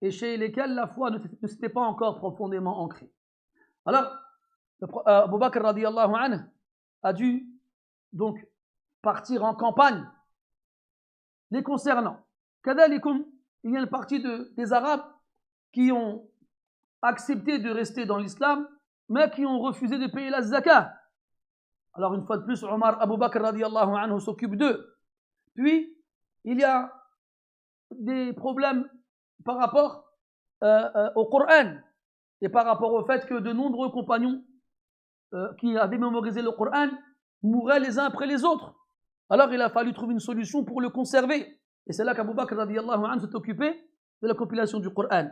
et chez lesquels la foi ne s'était pas encore profondément ancrée. Alors, Abu Bakr radiyallahu anhu a dû donc partir en campagne les concernant. Kadalikum, il y a une partie des Arabes qui ont accepté de rester dans l'islam, mais qui ont refusé de payer la zakat. Alors une fois de plus, Abu Bakr radiyallahu anhu s'occupe d'eux. Puis, il y a des problèmes par rapport au Coran et par rapport au fait que de nombreux compagnons qui avaient mémorisé le Coran mouraient les uns après les autres. Alors il a fallu trouver une solution pour le conserver. Et c'est là qu'Abu Bakr radiyallahu anhu s'est occupé de la compilation du Coran.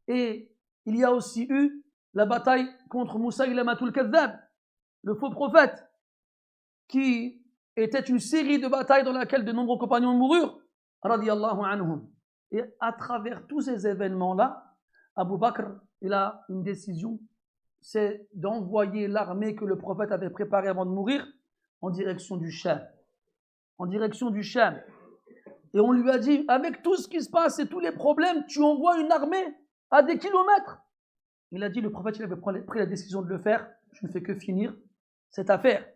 Et il y a aussi eu la bataille contre Musaylamatul Kadhab, le faux prophète, qui était une série de batailles dans laquelle de nombreux compagnons moururent, radiyallahu anhum. Et à travers tous ces événements-là, Abu Bakr, il a une décision, c'est d'envoyer l'armée que le prophète avait préparée avant de mourir en direction du Sham. En direction du Sham. Et on lui a dit, avec tout ce qui se passe et tous les problèmes, tu envoies une armée à des kilomètres. Il a dit, le prophète, il avait pris la décision de le faire, je ne fais que finir cette affaire.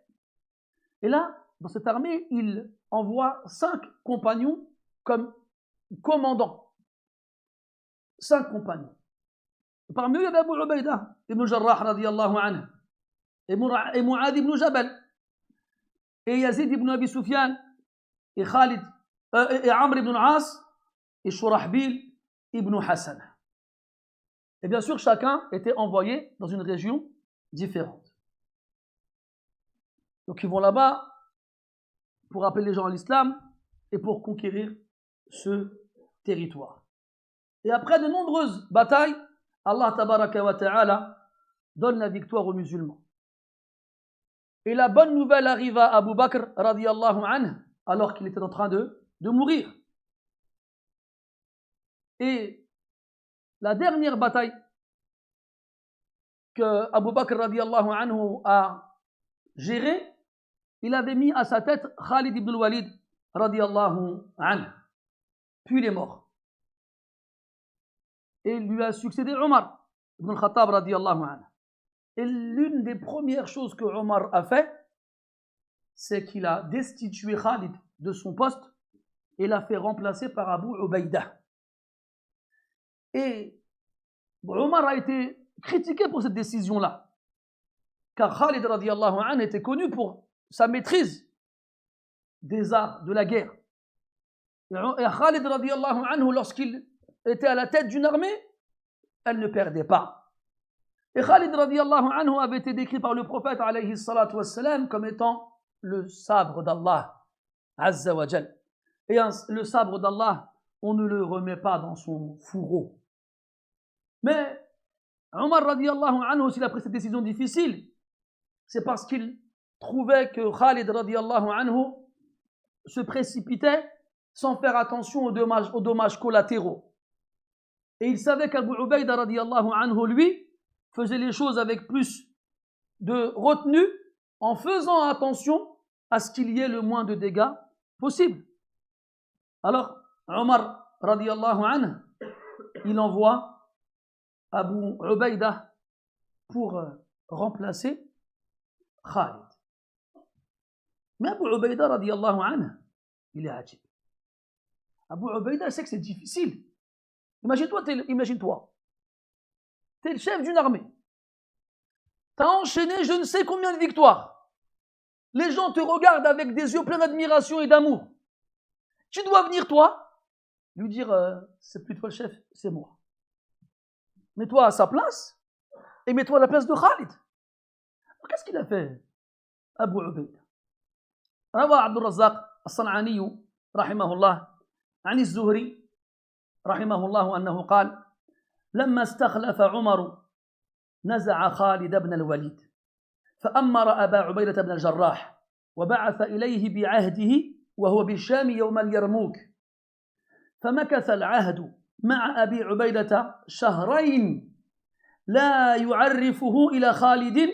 Et là, dans cette armée, il envoie 5 compagnons comme commandants. 5 compagnons. Parmi eux, il y avait Abu Ubaïda ibn Jarrah radiyallahu anhu, et Mu'adh ibn Jabal, et Yazid ibn Abi Sufyan, et Khalid, et Amr ibn As, et Shurahbil ibn Hassan. Et bien sûr, chacun était envoyé dans une région différente. Donc ils vont là-bas pour appeler les gens à l'islam et pour conquérir ce territoire. Et après de nombreuses batailles, Allah tabaraka wa ta'ala donne la victoire aux musulmans. Et la bonne nouvelle arrive à Abu Bakr radiyallahu anhu alors qu'il était en train de mourir. Et la dernière bataille que Abu Bakr radiyallahu anhu a gérée, il avait mis à sa tête Khalid ibn al-Walid radiyallahu anhu. Puis il est mort. Et il lui a succédé Omar ibn al-Khattab radiyallahu anhu. Et l'une des premières choses que Omar a fait, c'est qu'il a destitué Khalid de son poste et l'a fait remplacer par Abu Ubaïda. Et Omar a été critiqué pour cette décision-là. Car Khalid radiyallahu anhu était connu pour sa maîtrise des arts de la guerre. Et Khalid radiyallahu anhu, lorsqu'il était à la tête d'une armée, elle ne perdait pas. Et Khalid radiyallahu anhu avait été décrit par le prophète alayhi salatu wassalam comme étant le sabre d'Allah azza wa jal. Et le sabre d'Allah, on ne le remet pas dans son fourreau. Mais Omar radiyallahu anhu, s'il a pris cette décision difficile, c'est parce qu'il trouvait que Khalid radiyallahu anhu se précipitait sans faire attention aux dommages collatéraux. Et il savait qu'Abu Ubaïda radiyallahu anhu, lui, faisait les choses avec plus de retenue en faisant attention à ce qu'il y ait le moins de dégâts possible. Alors, Omar radiyallahu anhu, il envoie Abu Ubaïda pour remplacer Khalid. Mais Abu Ubaïda radiyallahu anhu, il est ajib. Abu Ubaïda sait que c'est difficile. Imagine-toi, t'es le chef d'une armée. T'as enchaîné je ne sais combien de victoires. Les gens te regardent avec des yeux pleins d'admiration et d'amour. Tu dois venir, toi, lui dire c'est plus toi le chef, c'est moi. Mets-toi à sa place et mets-toi à la place de Khalid. Alors, qu'est-ce qu'il a fait, Abu Ubaïda? روى عبد الرزاق الصنعاني رحمه الله عن الزهري رحمه الله أنه قال لما استخلف عمر نزع خالد بن الوليد فأمر أبا عبيدة بن الجراح وبعث إليه بعهده وهو بالشام يوم اليرموك فمكث العهد مع أبي عبيدة شهرين لا يعرفه إلى خالد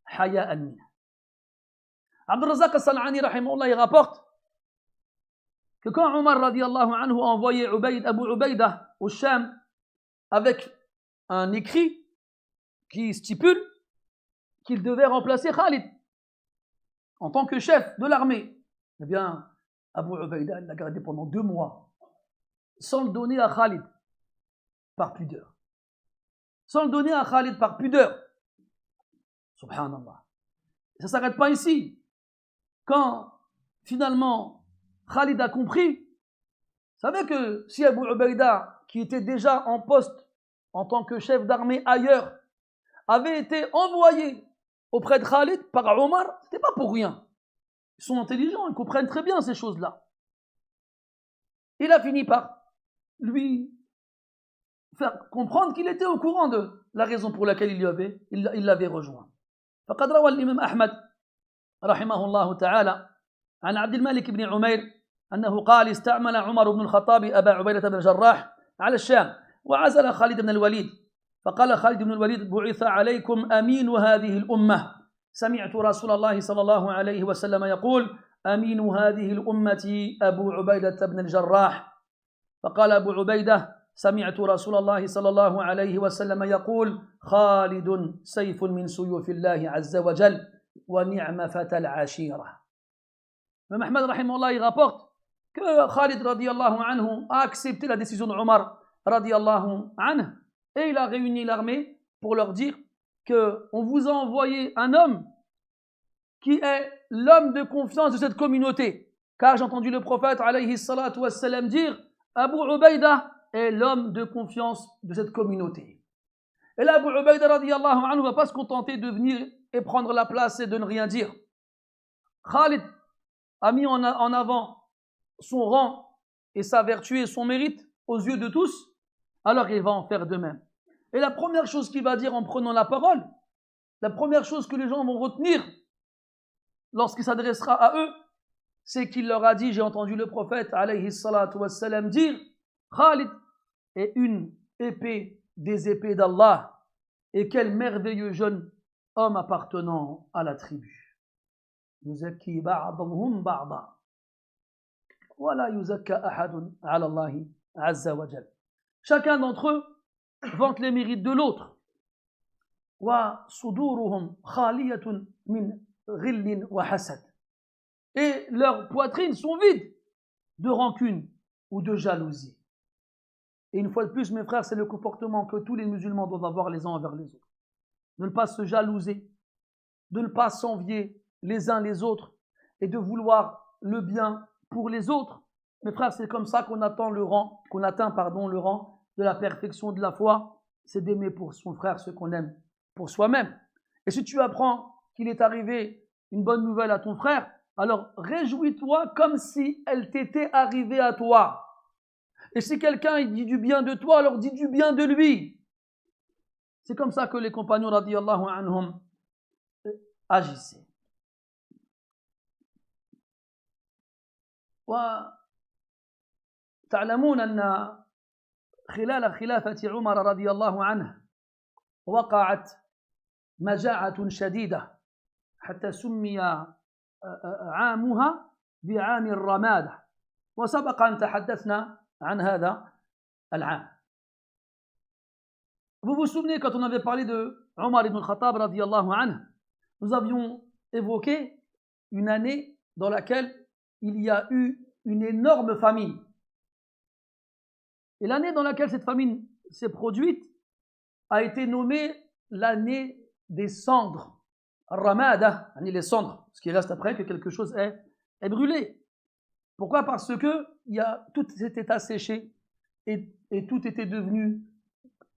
حياء منه. Abd al-Razzaq al-San'ani rahimahullah, il rapporte que quand Omar radiallahu anhu a envoyé Abu Ubaïda au Sham avec un écrit qui stipule qu'il devait remplacer Khalid en tant que chef de l'armée, eh bien Abu Ubaïda l'a gardé pendant 2 mois sans le donner à Khalid par pudeur. Sans le donner à Khalid par pudeur. Subhanallah. Et ça ne s'arrête pas ici. Quand finalement Khalid a compris, vous savez que si Abu Ubaïda, qui était déjà en poste en tant que chef d'armée ailleurs, avait été envoyé auprès de Khalid par Omar, ce n'était pas pour rien. Ils sont intelligents, ils comprennent très bien ces choses-là. Il a fini par lui faire comprendre qu'il était au courant de la raison pour laquelle il l'avait rejoint. فقد روى الإمام أحمد رحمه الله تعالى عن عبد الملك بن عمير أنه قال استعمل عمر بن الخطاب أبا عبيدة بن الجراح على الشام وعزل خالد بن الوليد فقال خالد بن الوليد بعث عليكم أمين هذه الأمة سمعت رسول الله صلى الله عليه وسلم يقول أمين هذه الأمة أبو عبيدة بن الجراح فقال أبو عبيدة سمعت رسول الله صلى الله عليه وسلم يقول خالد سيف من سيوف الله عز وجل ونعم فتى العشيرة. Mais Ahmed rahimahullah, il rapporte que Khalid radiallahu anhu a accepté la décision de Omar radiallahu anhu et il a réuni l'armée pour leur dire qu'on vous a envoyé un homme qui est l'homme de confiance de cette communauté. Car j'ai entendu le prophète alayhi salatu wassalam dire Abu Ubaïda est l'homme de confiance de cette communauté. Et là, Abu Ubaïda radiallahu anhu ne va pas se contenter de venir et prendre la place et de ne rien dire. Khalid a mis en avant son rang et sa vertu et son mérite aux yeux de tous, alors il va en faire de même. Et la première chose qu'il va dire en prenant la parole, la première chose que les gens vont retenir lorsqu'il s'adressera à eux, c'est qu'il leur a dit, j'ai entendu le prophète alayhi salatu wassalam dire, Khalid est une épée des épées d'Allah, et quel merveilleux jeune homme appartenant à la tribu. Yuzakki ba'dhum ba'da wa la yuzakka ahadun 'ala Allah 'azza wa jalla. Chacun d'entre eux vante les mérites de l'autre. Wa suduruhum khaliyatun min ghillin wa hasad. Et leurs poitrines sont vides de rancune ou de jalousie. Et une fois de plus, mes frères, c'est le comportement que tous les musulmans doivent avoir les uns envers les autres. De ne pas se jalouser, de ne pas s'envier les uns les autres et de vouloir le bien pour les autres. Mes frères, c'est comme ça qu'on atteint le rang de la perfection de la foi, c'est d'aimer pour son frère ce qu'on aime pour soi-même. Et si tu apprends qu'il est arrivé une bonne nouvelle à ton frère, alors réjouis-toi comme si elle t'était arrivée à toi. Et si quelqu'un dit du bien de toi, alors dis du bien de lui. C'est comme ça que les compagnons radiyallahu anhum agissaient. وتعلمون أن خلال خلافة عمر رضي الله عنه وقعت مجاعة شديدة حتى سمي عامها بعام الرمادة وسبق أن تحدثنا عن هذا العام. Vous vous souvenez quand on avait parlé de Omar ibn al-Khattab radiyallahu anhu, nous avions évoqué une année dans laquelle il y a eu une énorme famine. Et l'année dans laquelle cette famine s'est produite a été nommée l'année des cendres. Ramada, les cendres, ce qui reste après que quelque chose est brûlé. Pourquoi? Parce que tout s'était asséché et tout était devenu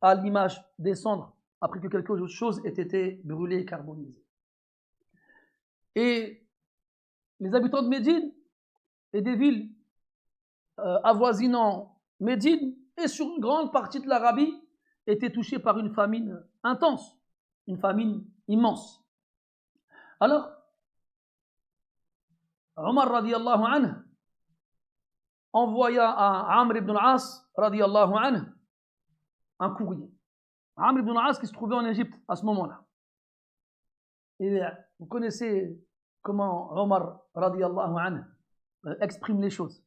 à l'image des cendres après que quelque chose ait été brûlé et carbonisé. Et les habitants de Médine et des villes avoisinant Médine et sur une grande partie de l'Arabie, était touché par une famine intense, une famine immense. Alors, Omar radiallahu anhu envoya à Amr ibn al-As radiallahu anhu un courrier. Amr ibn al-As qui se trouvait en Égypte à ce moment-là. Et vous connaissez comment Omar radiallahu anhu exprime les choses.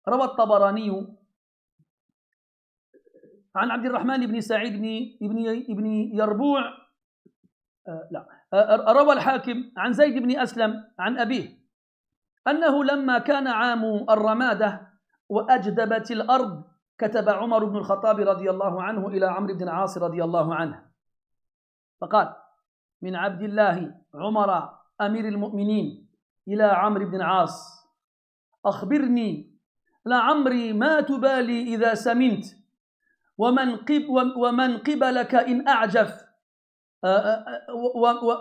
روى الطبراني عن عبد الرحمن بن سعيد بن يربوع روى الحاكم عن زيد بن أسلم عن أبيه أنه لما كان عام الرمادة وأجدبت الأرض كتب عمر بن الخطاب رضي الله عنه إلى عمرو بن العاص رضي الله عنه فقال من عبد الله عمر أمير المؤمنين إلى عمرو بن العاص أخبرني لعمري ما تبالي إذا سمنت ومن قبلك إن أعجف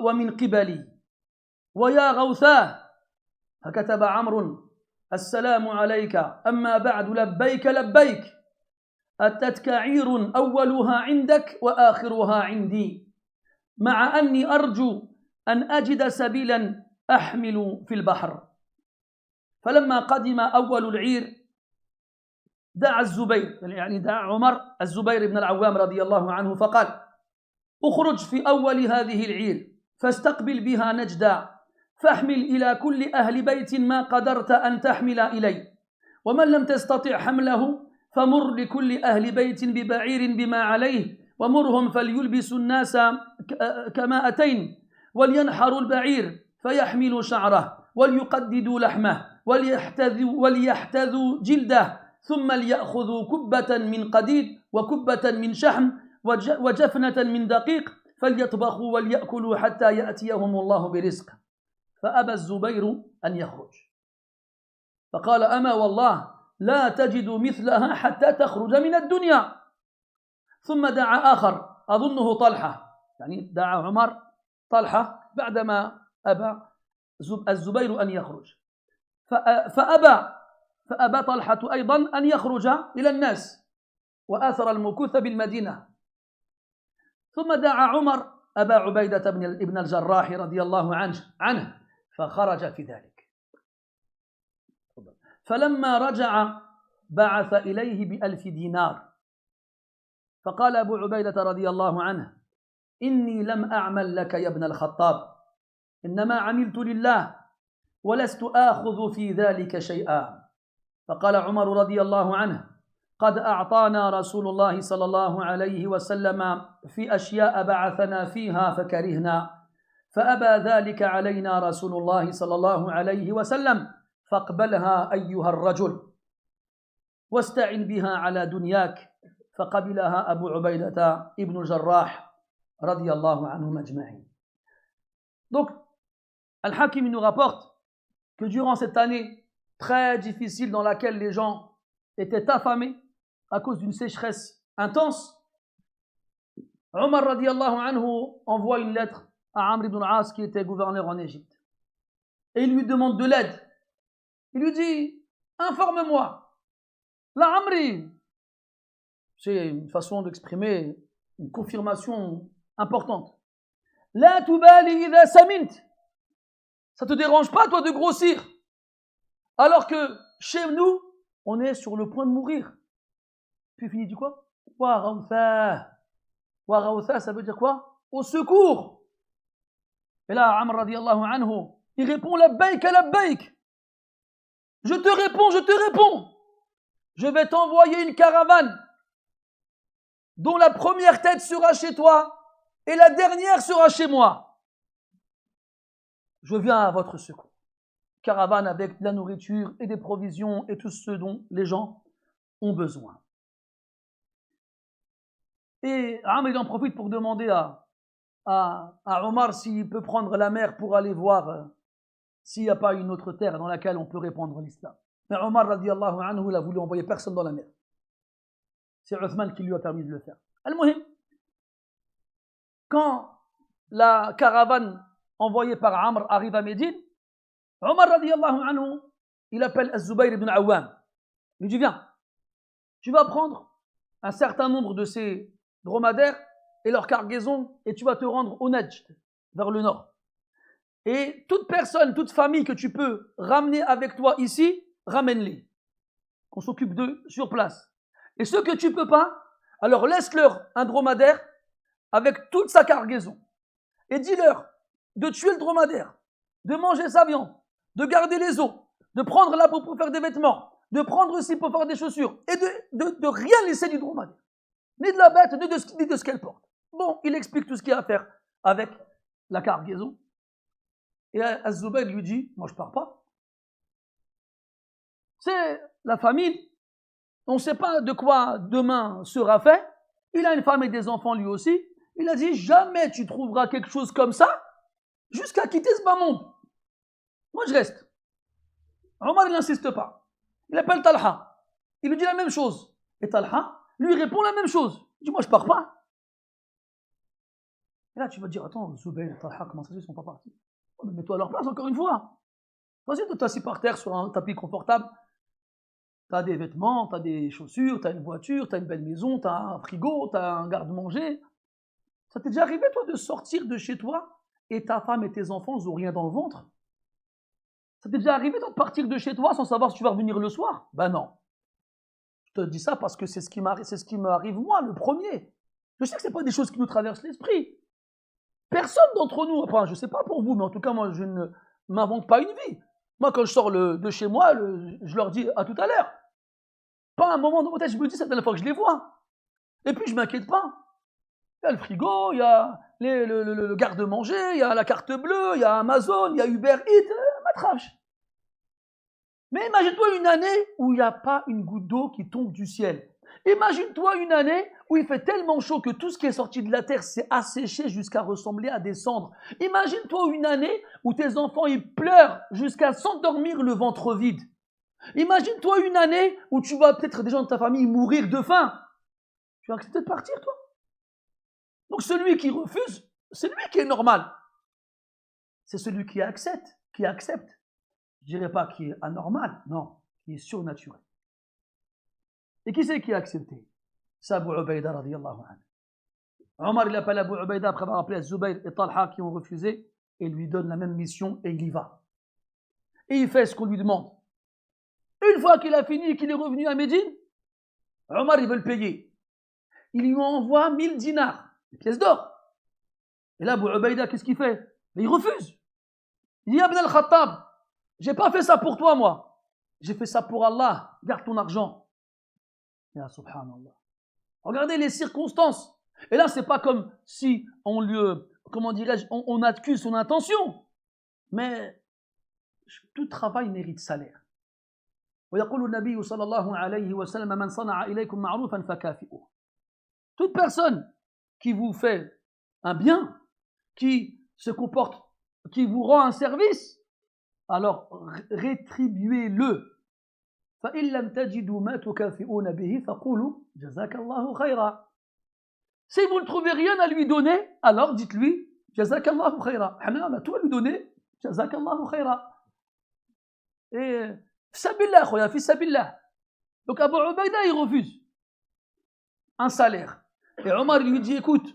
ومن قبلي ويا غوثاه فكتب عمرو السلام عليك أما بعد لبيك لبيك أتتك عير أولها عندك وآخرها عندي مع أني أرجو أن أجد سبيلا أحمل في البحر فلما قدم أول العير دعا الزبير يعني دعا عمر الزبير بن العوام رضي الله عنه فقال اخرج في أول هذه العير فاستقبل بها نجدا فاحمل إلى كل أهل بيت ما قدرت أن تحمل إلي ومن لم تستطع حمله فمر لكل أهل بيت ببعير بما عليه ومرهم فليلبسوا الناس كماءتين ولينحروا البعير فيحملوا شعره وليقددوا لحمه وليحتذوا جلده ثم ليأخذوا كبة من قديد وكبة من شحم وجفنة من دقيق فليطبخوا وليأكلوا حتى يأتيهم الله برزق فأبى الزبير أن يخرج فقال أما والله لا تجد مثلها حتى تخرج من الدنيا ثم دعا آخر أظنه طلحة يعني دعا عمر طلحة بعدما أبى الزبير أن يخرج فأبى طلحة أيضا أن يخرج إلى الناس وآثر المكوث بالمدينة ثم دعا عمر أبا عبيدة بن الجراح رضي الله عنه فخرج في ذلك فلما رجع بعث إليه ب1,000 دينار فقال أبو عبيدة رضي الله عنه إني لم أعمل لك يا ابن الخطاب إنما عملت لله ولست آخذ في ذلك شيئا فقال عمر رضي الله عنه قد أعطانا رسول الله صلى الله عليه وسلم في أشياء بعثنا فيها فكرهنا فأبى ذلك علينا رسول الله صلى الله عليه وسلم فاقبلها أيها الرجل واستعن بها على دنياك فقبلها أبو عبيدة ابن الجراح رضي الله عنهم أجمعين. Donc, Al-Hakim nous rapporte que durant cette année très difficile dans laquelle les gens étaient affamés à cause d'une sécheresse intense, Omar radiallahu anhu envoie une lettre à Amr ibn al-As qui était gouverneur en Égypte. Et il lui demande de l'aide. Il lui dit, informe-moi. La Amri, c'est une façon d'exprimer une confirmation importante. La tubali idha samint. Ça te dérange pas, toi, de grossir? Alors que chez nous, on est sur le point de mourir. Puis il finit du quoi? Wa ghawtha, ça veut dire quoi? Au secours. Et là, Amr radiallahu anhu, il répond labbaik, labbaik. Je te réponds. Je vais t'envoyer une caravane dont la première tête sera chez toi et la dernière sera chez moi. Je viens à votre secours. Caravane avec de la nourriture et des provisions et tout ce dont les gens ont besoin. Et Amr il en profite pour demander à Omar s'il peut prendre la mer pour aller voir s'il n'y a pas une autre terre dans laquelle on peut répandre l'islam. Mais Omar radiallahu anhu, il a voulu envoyer personne dans la mer. C'est Uthman qui lui a permis de le faire. Al-Muhim, quand la caravane envoyée par Amr arrive à Médine, Omar radiallahu anhu, il appelle Az-Zubayr ibn Awam. Il lui dit, viens, tu vas prendre un certain nombre de ces dromadaires et leur cargaison, et tu vas te rendre au Najd, vers le nord. Et toute personne, toute famille que tu peux ramener avec toi ici, ramène-les. On s'occupe d'eux sur place. Et ceux que tu peux pas, alors laisse-leur un dromadaire avec toute sa cargaison. Et dis-leur de tuer le dromadaire, de manger sa viande, de garder les os, de prendre la peau pour faire des vêtements, de prendre aussi pour faire des chaussures, et de rien laisser du dromadaire. Ni de la bête, ni de ce qu'elle porte. Bon, il explique tout ce qu'il y a à faire avec la cargaison. Et Az-Zubayr lui dit, moi je pars pas. C'est la famine. On ne sait pas de quoi demain sera fait. Il a une femme et des enfants lui aussi. Il a dit, jamais tu trouveras quelque chose comme ça jusqu'à quitter ce bas monde. Moi je reste. Omar il n'insiste pas. Il appelle Talha. Il lui dit la même chose. Et Talha lui répond la même chose. Il dit, moi je pars pas. Et là tu vas te dire, attends, Zubayr et Talha, comment ça se fait, ils sont pas partis? Oh, mais mets-toi à leur place encore une fois. Vas-y, tu t'assis par terre sur un tapis confortable. Tu as des vêtements, tu as des chaussures, tu as une voiture, tu as une belle maison, tu as un frigo, tu as un garde-manger. Ça t'est déjà arrivé, toi, de sortir de chez toi et ta femme et tes enfants n'ont rien dans le ventre? Ça t'est déjà arrivé, toi, de partir de chez toi sans savoir si tu vas revenir le soir? Ben non. Je te dis ça parce que c'est ce qui m'arrive moi, le premier. Je sais que ce n'est pas des choses qui nous traversent l'esprit. Personne d'entre nous, enfin, je ne sais pas pour vous, mais en tout cas, moi, je ne m'invente pas une vie. Moi, quand je sors de chez moi, je leur dis à tout à l'heure. Pas un moment dans ma tête, je me dis, c'est la dernière fois que je les vois. Et puis, je ne m'inquiète pas. Il y a le frigo, il y a le garde-manger, il y a la carte bleue, il y a Amazon, il y a Uber Eats, matrache. Mais imagine-toi une année où il n'y a pas une goutte d'eau qui tombe du ciel. Imagine-toi une année où il fait tellement chaud que tout ce qui est sorti de la terre s'est asséché jusqu'à ressembler à des cendres. Imagine-toi une année où tes enfants ils pleurent jusqu'à s'endormir le ventre vide. Imagine-toi une année où tu vas peut-être des gens de ta famille mourir de faim. Tu vas accepter de partir, toi? Donc celui qui refuse, c'est lui qui est normal. C'est celui qui accepte, Je dirais pas qui est anormal, non, qui est surnaturel. Et qui c'est qui a accepté? C'est Abu Ubaïda radiyallahu anhu. Omar il appelle Abu Ubaïda après avoir appelé Zubayr et Talha qui ont refusé et lui donne la même mission et il y va. Et il fait ce qu'on lui demande. Une fois qu'il a fini et qu'il est revenu à Médine, Omar il veut le payer. Il lui envoie 1000 dinars, des pièces d'or. Et là Abu Ubaïda qu'est-ce qu'il fait? Mais il refuse. Il dit Ibn al-Khattab, j'ai pas fait ça pour toi moi. J'ai fait ça pour Allah, garde ton argent. Ya subhanallah. Regardez les circonstances. Et là, c'est pas comme si on lui, comment dirais-je, on accuse son intention. Mais tout travail mérite salaire. ويقول النبي صلى الله عليه وسلم من صنع إليكم معروفا فكافئوه. Toute personne qui vous fait un bien, qui se comporte, qui vous rend un service, alors rétribuez-le. فإن لم تجدوا ما تكافئون به فقولوا جزاك الله خيرا. Si vous ne trouvez rien à lui donner, alors dites-lui جزاك الله خيرا. On a tout à lui donner. جزاك الله خيرا. Et fissabillah, khoya, fissabillah. Donc Abu Ubaïda, il refuse un salaire. Et Omar lui dit, écoute,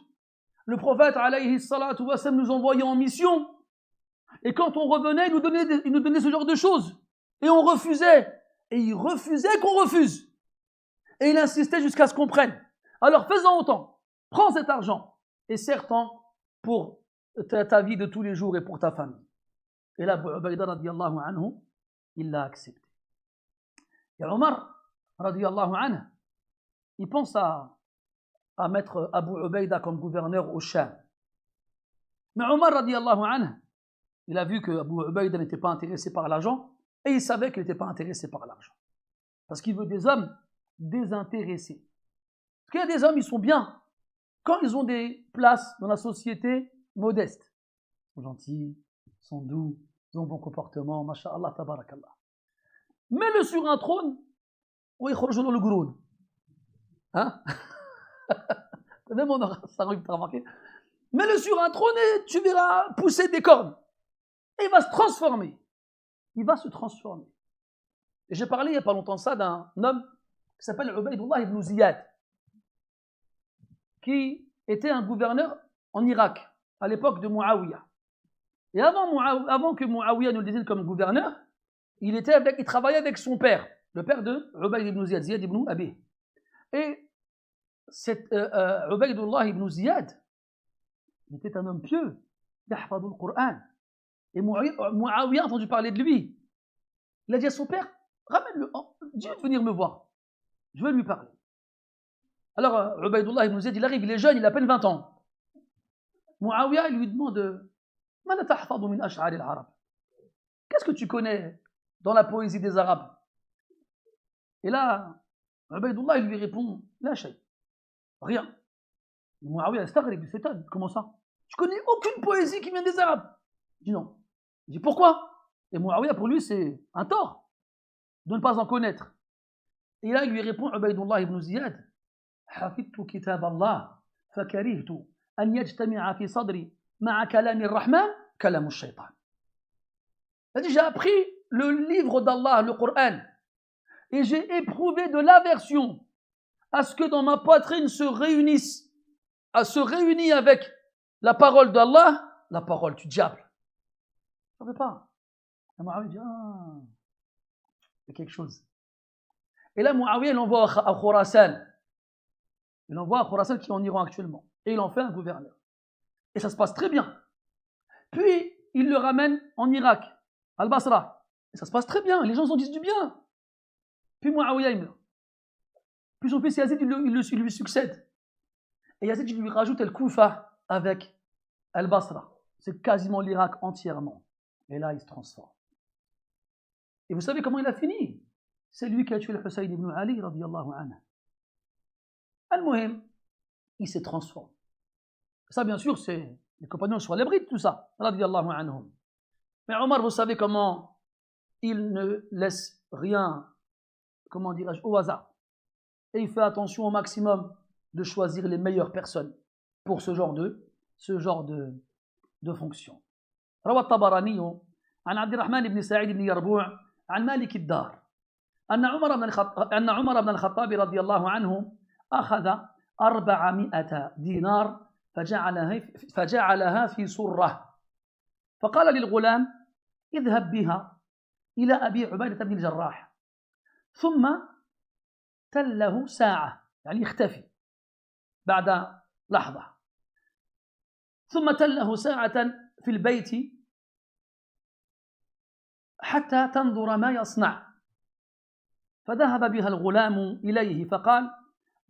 le prophète alayhi salatu wa sallam nous envoyait en mission. Et quand on revenait, il nous donnait ce genre de choses. Et on refusait. Et il refusait qu'on refuse. Et il insistait jusqu'à ce qu'on prenne. Alors faisons autant. Prends cet argent. Et serre-t'en pour ta vie de tous les jours et pour ta famille. Et là, Abu Ubaïda radiyallahu anhu, il l'a accepté. Et Omar radiyallahu anhu, il pense à mettre Abu Ubaïda comme gouverneur au Sham. Mais Omar radiyallahu anhu, il a vu que Abu Ubaïda n'était pas intéressé par l'argent. Et il savait qu'il n'était pas intéressé par l'argent. Parce qu'il veut des hommes désintéressés. Parce qu'il y a des hommes, ils sont bien quand ils ont des places dans la société modestes. Ils sont gentils, ils sont doux, ils ont un bon comportement, masha'Allah, tabarakallah. Mets-le sur un trône, ou il khorjou dans le gouroun. Hein? Même on aura ça remarqué. Mets-le sur un trône et tu verras pousser des cornes. Et il va se transformer. Il va se transformer. Et j'ai parlé il n'y a pas longtemps de ça d'un homme qui s'appelle Ubaydullah ibn Ziyad. qui était un gouverneur en Irak, à l'époque de Muawiyah. Et avant que Muawiyah nous le désigne comme gouverneur, il travaillait avec son père, le père de Ubayd ibn Ziyad, Ziyad ibn Abi. Et Ubaydullah ibn Ziyad, il était un homme pieux, yahfadhu al-Qur'an. Et Muawiyah a entendu parler de lui. Il a dit à son père, ramène-le, dis-lui de venir me voir. Je veux lui parler. Alors, Ubaydullah ibn Ziyad, il arrive, il est jeune, il a à peine 20 ans. Muawiyah, il lui demande, qu'est-ce que tu connais dans la poésie des Arabes? Et là, Ubaydullah, il lui répond, la shay, rien. Muawiyah, il s'étonne, comment ça? Tu connais aucune poésie qui vient des Arabes? Il dit non. Il dit pourquoi? Et Muawiyah, pour lui, c'est un tort de ne pas en connaître. Et là, il lui répond, Ubaydullah ibn Ziyad, حفظت كتاب الله فكرهت أن يجتمع في صدري مع كلام الرحمن كلام الشيطان. Il dit, j'ai appris le livre d'Allah, le Coran, et j'ai éprouvé de l'aversion à ce que dans ma poitrine se réunisse avec la parole d'Allah, la parole du diable. Je ne savais pas. Et Muawiyah dit, il y a quelque chose. Et là, Muawiyah l'envoie à Khurasan. Il l'envoie à Khurasan qui est en Iran actuellement. Et il en fait un gouverneur. Et ça se passe très bien. Puis, il le ramène en Irak, à Al-Basra. Et ça se passe très bien. Les gens s'en disent du bien. Puis Muawiyah, il meurt. Puis son fils Yazid, il lui succède. Et Yazid, il lui rajoute Al-Koufa avec Al-Basra. C'est quasiment l'Irak entièrement. Et là, il se transforme. Et vous savez comment il a fini? C'est lui qui a tué le Hussein ibn Ali, radiyallahu anhu. Al-Muhim, il s'est transformé. Ça, bien sûr, c'est les compagnons sur les brides, tout ça, radiyallahu anhum. Mais Omar, vous savez comment il ne laisse rien, comment dirais-je, au hasard. Et il fait attention au maximum de choisir les meilleures personnes pour ce genre de fonction. روى الطبراني عن عبد الرحمن بن سعيد بن يربوع عن مالك الدار أن عمر بن الخطاب رضي الله عنه أخذ 400 دينار فجعلها في سرة فقال للغلام اذهب بها إلى أبي عبيدة بن الجراح ثم تله ساعة يعني يختفي بعد لحظة ثم تله ساعة في البيت حتى تنظر ما يصنع فذهب بها الغلام إليه فقال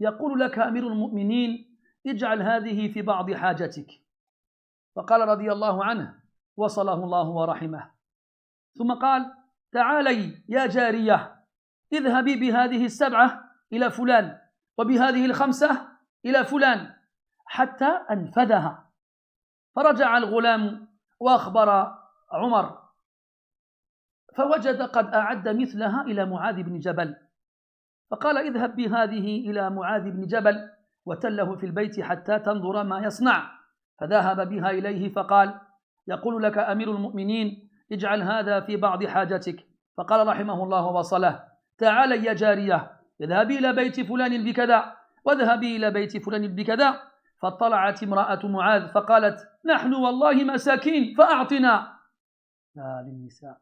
يقول لك أمير المؤمنين اجعل هذه في بعض حاجتك فقال رضي الله عنه وصله الله ورحمه ثم قال تعالي يا جارية اذهبي بهذه 7 إلى فلان وبهذه 5 إلى فلان حتى أنفذها فرجع الغلام وأخبر عمر فوجد قد أعد مثلها إلى معاذ بن جبل فقال اذهب بهذه إلى معاذ بن جبل وتله في البيت حتى تنظر ما يصنع فذهب بها إليه فقال يقول لك أمير المؤمنين اجعل هذا في بعض حاجتك فقال رحمه الله وصله تعالي يا جارية اذهبي إلى بيت فلان بكذا واذهبي إلى بيت فلان بكذا فاطلعت امرأة معاذ فقالت نحن والله مساكين فأعطنا لا للنساء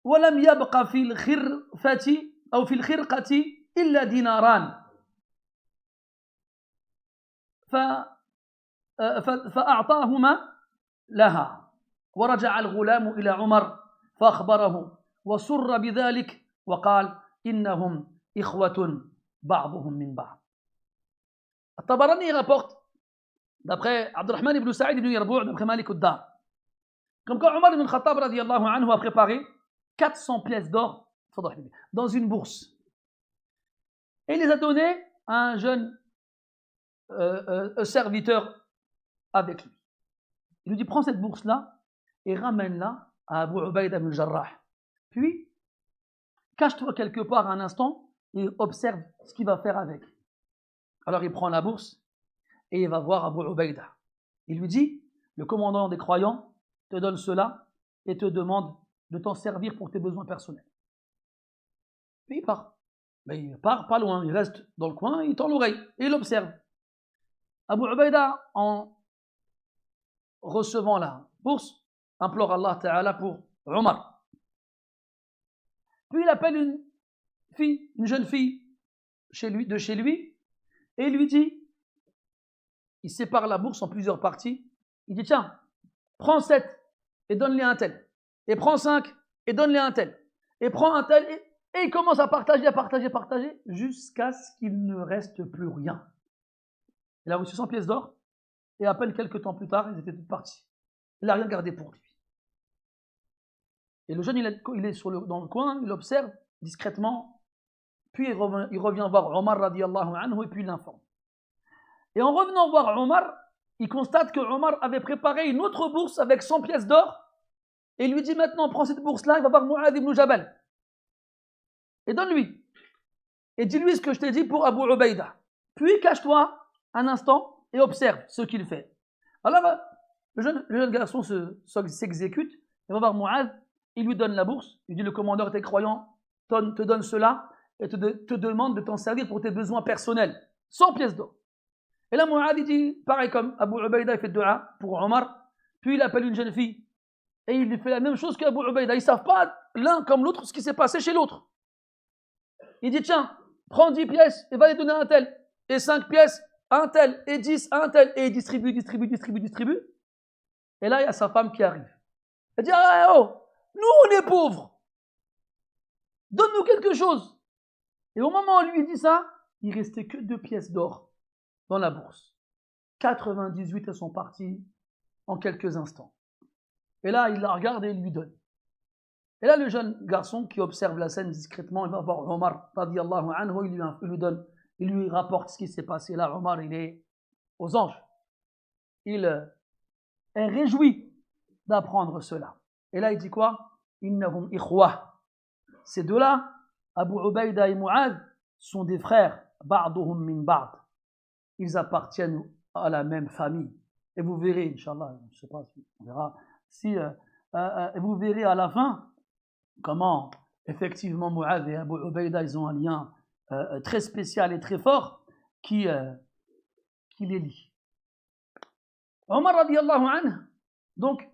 ولم يبق في الخرفة أو في الخرقة إلا ديناران فأعطاهما لها ورجع الغلام إلى عمر فأخبره وسر بذلك وقال إنهم إخوة بعضهم من بعض. الطبراني rapporte d'après Abdurrahman ibn Sa'id ibn Yarbu' d'après Malik ad-Dar comme quand Omar ibn Khattab radiyallahu anhu a préparé 400 pièces d'or dans une bourse et il les a données à un jeune serviteur avec lui. Il lui dit prends cette bourse là et ramène-la à Abu Ubaïda ibn Jarrah, puis cache-toi quelque part un instant et observe ce qu'il va faire avec. Alors il prend la bourse et il va voir Abu Ubaïda. Il lui dit le commandant des croyants te donne cela et te demande de t'en servir pour tes besoins personnels. Puis il part. Mais il part pas loin, il reste dans le coin, il tend l'oreille et il observe. Abu Ubaïda, en recevant la bourse, implore Allah Ta'ala pour Omar. Puis il appelle une jeune fille de chez lui, et il lui dit, il sépare la bourse en plusieurs parties, il dit tiens, prends 7 et donne-les à un tel, et prends 5 et donne-les à un tel, et prends un tel, et il commence à partager, jusqu'à ce qu'il ne reste plus rien. Il a reçu 100 pièces d'or, et à peine quelques temps plus tard, ils étaient tous partis. Il n'a rien gardé pour lui. Et le jeune, il est dans le coin, il observe discrètement, puis il revient voir Omar radiallahu anhu, et puis il l'informe. Et en revenant voir Omar, il constate que Omar avait préparé une autre bourse avec 100 pièces d'or, et il lui dit maintenant, prends cette bourse-là, il va voir Mu'adh ibn Jabal. Et donne-lui. Et dis-lui ce que je t'ai dit pour Abu Ubaïda. Puis cache-toi un instant et observe ce qu'il fait. Alors, le jeune garçon s'exécute, il va voir Mu'adh, il lui donne la bourse, il dit le commandeur était croyant, te donne cela, et te demande de t'en servir pour tes besoins personnels. 100 pièces d'or. Et là, Mu'adh, il dit, pareil comme Abu Ubaïda, il fait dua pour Omar, puis il appelle une jeune fille, et il lui fait la même chose qu'Abu Ubaïda. Ils ne savent pas l'un comme l'autre ce qui s'est passé chez l'autre. Il dit, tiens, prends 10 pièces et va les donner à un tel, et 5 pièces à un tel, et 10 à un tel, et il distribue. Et là, il y a sa femme qui arrive. Elle dit, ah, oh, nous, on est pauvres. Donne-nous quelque chose. Et au moment où on lui dit ça, il restait que 2 pièces d'or dans la bourse. 98, elles sont parties en quelques instants. Et là, il la regarde et il lui donne. Et là, le jeune garçon qui observe la scène discrètement, il va voir Omar, radiyallahu anhu, il lui rapporte ce qui s'est passé. Là, Omar, il est aux anges. Il est réjoui d'apprendre cela. Et là, il dit quoi? Innahum ikhwah. Ces deux-là, Abu Ubaïda et Mu'adh, sont des frères. Ba'duhum min ba'd. Ils appartiennent à la même famille. Et vous verrez, Inch'Allah, je ne sais pas si on verra, vous verrez à la fin comment, effectivement, Mu'adh et Abu Ubaïda, ils ont un lien très spécial et très fort qui les lie. Omar radiallahu anhu, donc,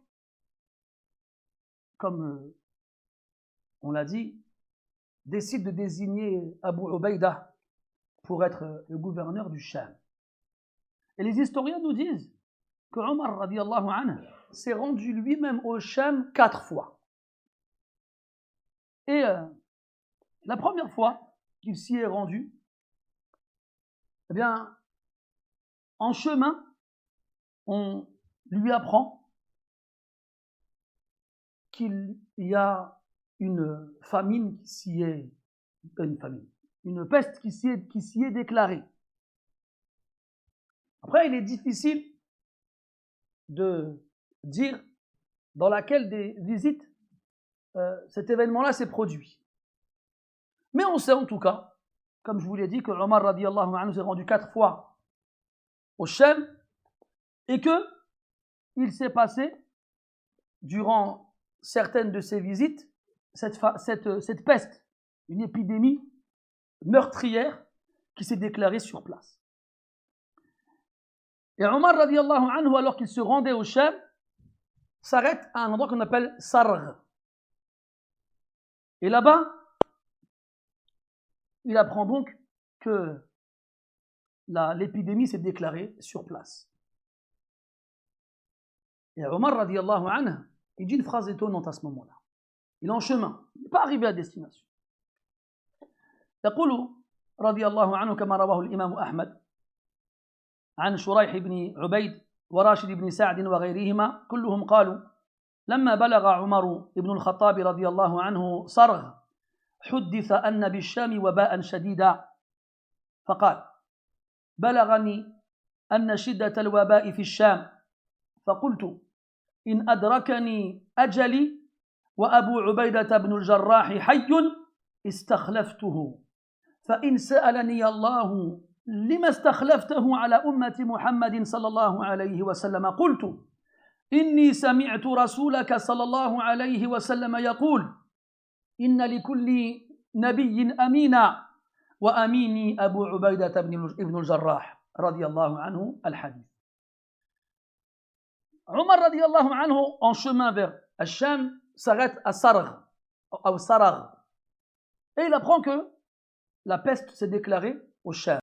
comme on l'a dit, décide de désigner Abu Ubaïda pour être le gouverneur du Sham. Et les historiens nous disent que Omar radiallahu anhu s'est rendu lui-même au Sham 4 fois. Et la première fois qu'il s'y est rendu, eh bien, en chemin, on lui apprend qu'il y a une famine qui s'y est, une peste qui s'y est déclarée. Après, il est difficile de dire dans laquelle des visites cet événement-là s'est produit. Mais on sait en tout cas, comme je vous l'ai dit, que Omar radiallahu anhu s'est rendu 4 fois au Sham et que il s'est passé, durant certaines de ces visites, cette peste, une épidémie meurtrière qui s'est déclarée sur place. Et Omar radiallahu anhu, alors qu'il se rendait au Sham, s'arrête à un endroit qu'on appelle Sargh. Et là-bas, il apprend donc que l'épidémie s'est déclarée sur place. Et Omar radiallahu anhu, il dit une phrase étonnante à ce moment-là. Il est en chemin, il n'est pas arrivé à destination. يقول رضي الله عنه كما رواه الإمام أحمد عن شريح بن عبيد وراشد بن سعد وغيرهما كلهم قالوا لما بلغ عمر بن الخطاب رضي الله عنه صرغ حدث أن بالشام وباء شديدا فقال بلغني أن شدة الوباء في الشام فقلت إن أدركني أجلي وأبو عبيدة بن الجراح حي استخلفته فإن سألني الله لما استخلفته على أمة محمد صلى الله عليه وسلم قلت إني سمعت رسولك صلى الله عليه وسلم يقول إن لكل نبي أمينا وأميني أبو عبيدة بن الجراح radiallahu anhu al-hadith. Omar radiallahu anhu, en chemin vers Hacham, s'arrête à Saragh, au Saragh. Et il apprend que la peste s'est déclarée au Cham.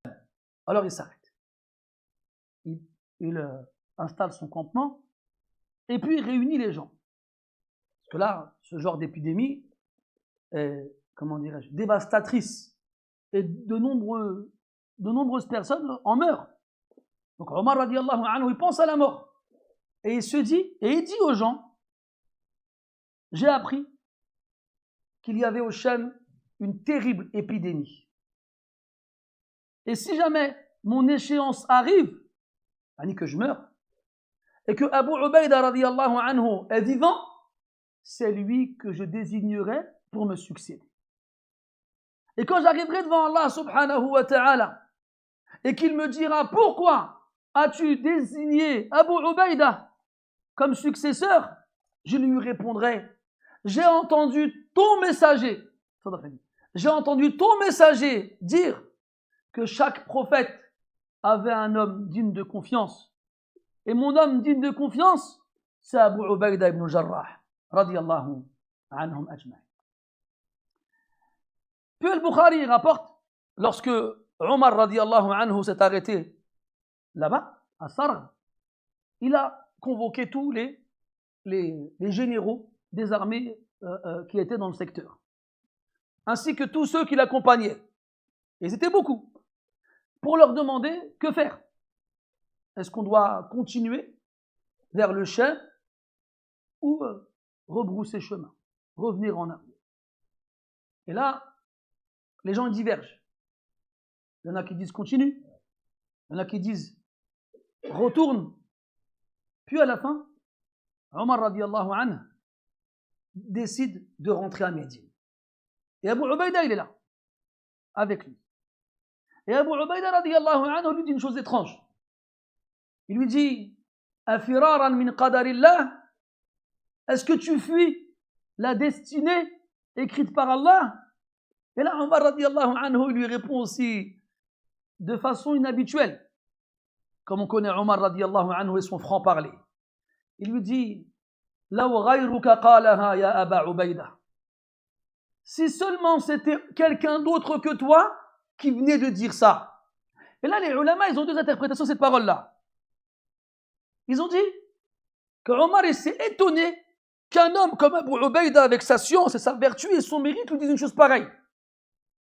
Alors il s'arrête. Il installe son campement et puis il réunit les gens. Parce que là, ce genre d'épidémie est, comment dirais-je, dévastatrice. Et de nombreuses personnes en meurent. Donc Omar radiallahu anhu, il pense à la mort. Et il se dit, et il dit aux gens, j'ai appris qu'il y avait au Cham une terrible épidémie. Et si jamais mon échéance arrive, c'est-à-dire que je meurs, et que Abu Ubaïda radiallahu anhu est vivant, c'est lui que je désignerai pour me succéder. Et quand j'arriverai devant Allah subhanahu wa ta'ala, et qu'il me dira, pourquoi as-tu désigné Abu Ubaïda comme successeur, je lui répondrai, j'ai entendu ton messager dire que chaque prophète avait un homme digne de confiance. Et mon homme digne de confiance, c'est Abu Ubaïda ibn Jarrah, radiyallahu anhum ajma'in. Puis al-Bukhari rapporte, lorsque Omar radiyallahu anhu s'est arrêté là-bas, à Saragh, il a convoqué tous les généraux des armées qui étaient dans le secteur, ainsi que tous ceux qui l'accompagnaient. Et ils étaient beaucoup, pour leur demander que faire. Est-ce qu'on doit continuer vers le Cham ou rebrousser chemin, revenir en arrière? Et là, les gens divergent. Il y en a qui disent continue, il y en a qui disent retourne. Puis à la fin, Omar radiallahu anhu décide de rentrer à Médine. Et Abu Ubaïda, il est là, avec lui. Et Abu Ubaïda radiallahu anhu lui dit une chose étrange. Il lui dit, Afiraran min qadarillah, est-ce que tu fuis la destinée écrite par Allah? Et là, Omar radiallahu anhu lui répond aussi de façon inhabituelle, comme on connaît Omar radiallahu anhu et son franc-parler. Il lui dit, Law ghayruka qalaha ya Aba Ubaïda. Si seulement c'était quelqu'un d'autre que toi qui venait de dire ça. Et là, les ulama, ils ont deux interprétations de cette parole-là. Ils ont dit que Omar s'est étonné qu'un homme comme Abu Ubaïda, avec sa science et sa vertu et son mérite, lui dise une chose pareille.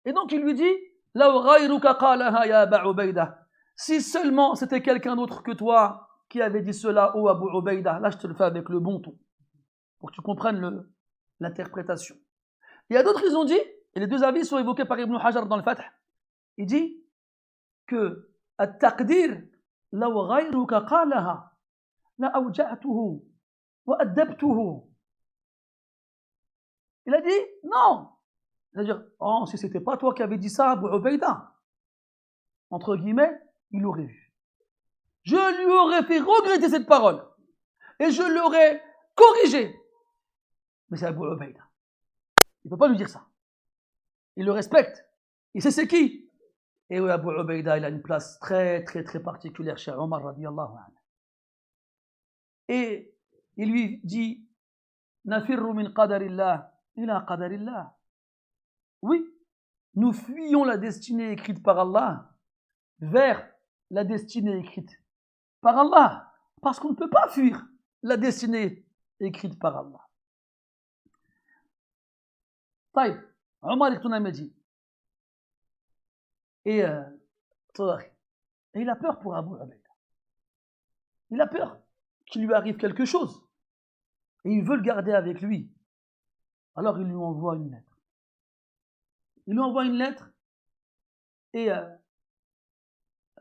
Et donc il lui dit, Law ghayruka qalaha ya Aba Ubaïda. Si seulement c'était quelqu'un d'autre que toi qui avait dit cela, ô Abu Ubaïda, là je te le fais avec le bon ton, pour que tu comprennes l'interprétation. Il y a d'autres, ils ont dit, et les deux avis sont évoqués par Ibn Hajar dans le Fath, il dit que at-taqdir law ghayruka qalaha la awja'tuhu wa addabtuhu. Il a dit non, c'est-à-dire oh, si c'était pas toi qui avais dit ça, Abu Ubaïda, entre guillemets, il aurait vu. Je lui aurais fait regretter cette parole et je l'aurais corrigé. Mais c'est Abu Ubaïda. Il ne peut pas lui dire ça. Il le respecte. Il sait c'est qui. Et oui, Abu Ubaïda, il a une place très, très, très particulière chez Omar radiyallahu anhu. Et il lui dit, Nafirru min qadarillah ila qadarillah. Oui, nous fuyons la destinée écrite par Allah vers la destinée écrite par Allah. Parce qu'on ne peut pas fuir la destinée écrite par Allah. طيب Omar est un Médine. Et il a peur pour Abu Ubaïda. Il a peur qu'il lui arrive quelque chose. Et il veut le garder avec lui. Alors il lui envoie une lettre. Il lui envoie une lettre et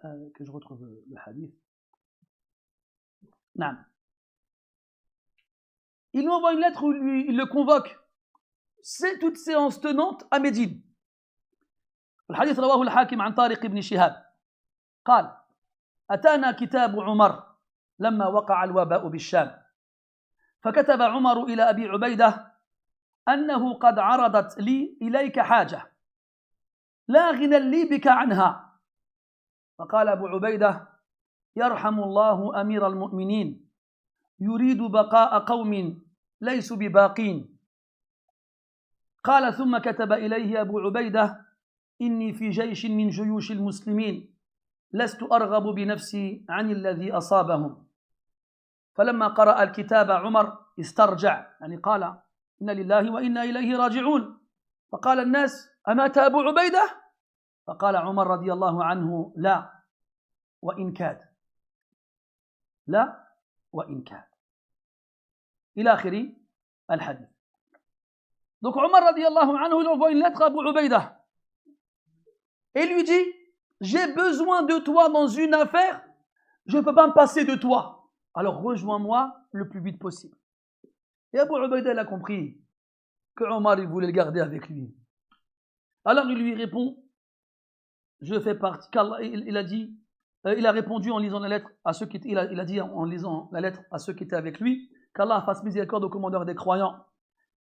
que je retrouve le hadith. Non. Il lui envoie une lettre où il le convoque. C'est toute séance tenante à Médine. الحديث رواه الحاكم عن طارق بن شهاب قال أتانا كتاب عمر لما وقع الوباء بالشام فكتب عمر إلى أبي عبيدة أنه قد عرضت لي إليك حاجة لا غنى لي بك عنها فقال أبو عبيدة يرحم الله أمير المؤمنين يريد بقاء قوم ليسوا بباقين. قال ثم كتب إليه أبو عبيدة إني في جيش من جيوش المسلمين لست أرغب بنفسي عن الذي أصابهم. فلما قرأ الكتاب عمر استرجع، يعني قال إنا لله وإنا إليه راجعون. فقال الناس أمات أبو عبيدة؟ فقال عمر رضي الله عنه لا وإن كاد، لا وإن كاد، إلى آخر الحديث. Donc Omar radiallahu anhu, il envoie une lettre à Abu Ubaïda et lui dit j'ai besoin de toi dans une affaire, je ne peux pas me passer de toi, alors rejoins-moi le plus vite possible. Et Abu Ubaïda il a compris que Omar il voulait le garder avec lui. Alors il lui répond je fais partie, il a dit, il a répondu en lisant la lettre à ceux qui il a dit en lisant la lettre à ceux qui étaient avec lui qu'Allah fasse miséricorde au commandeur des croyants.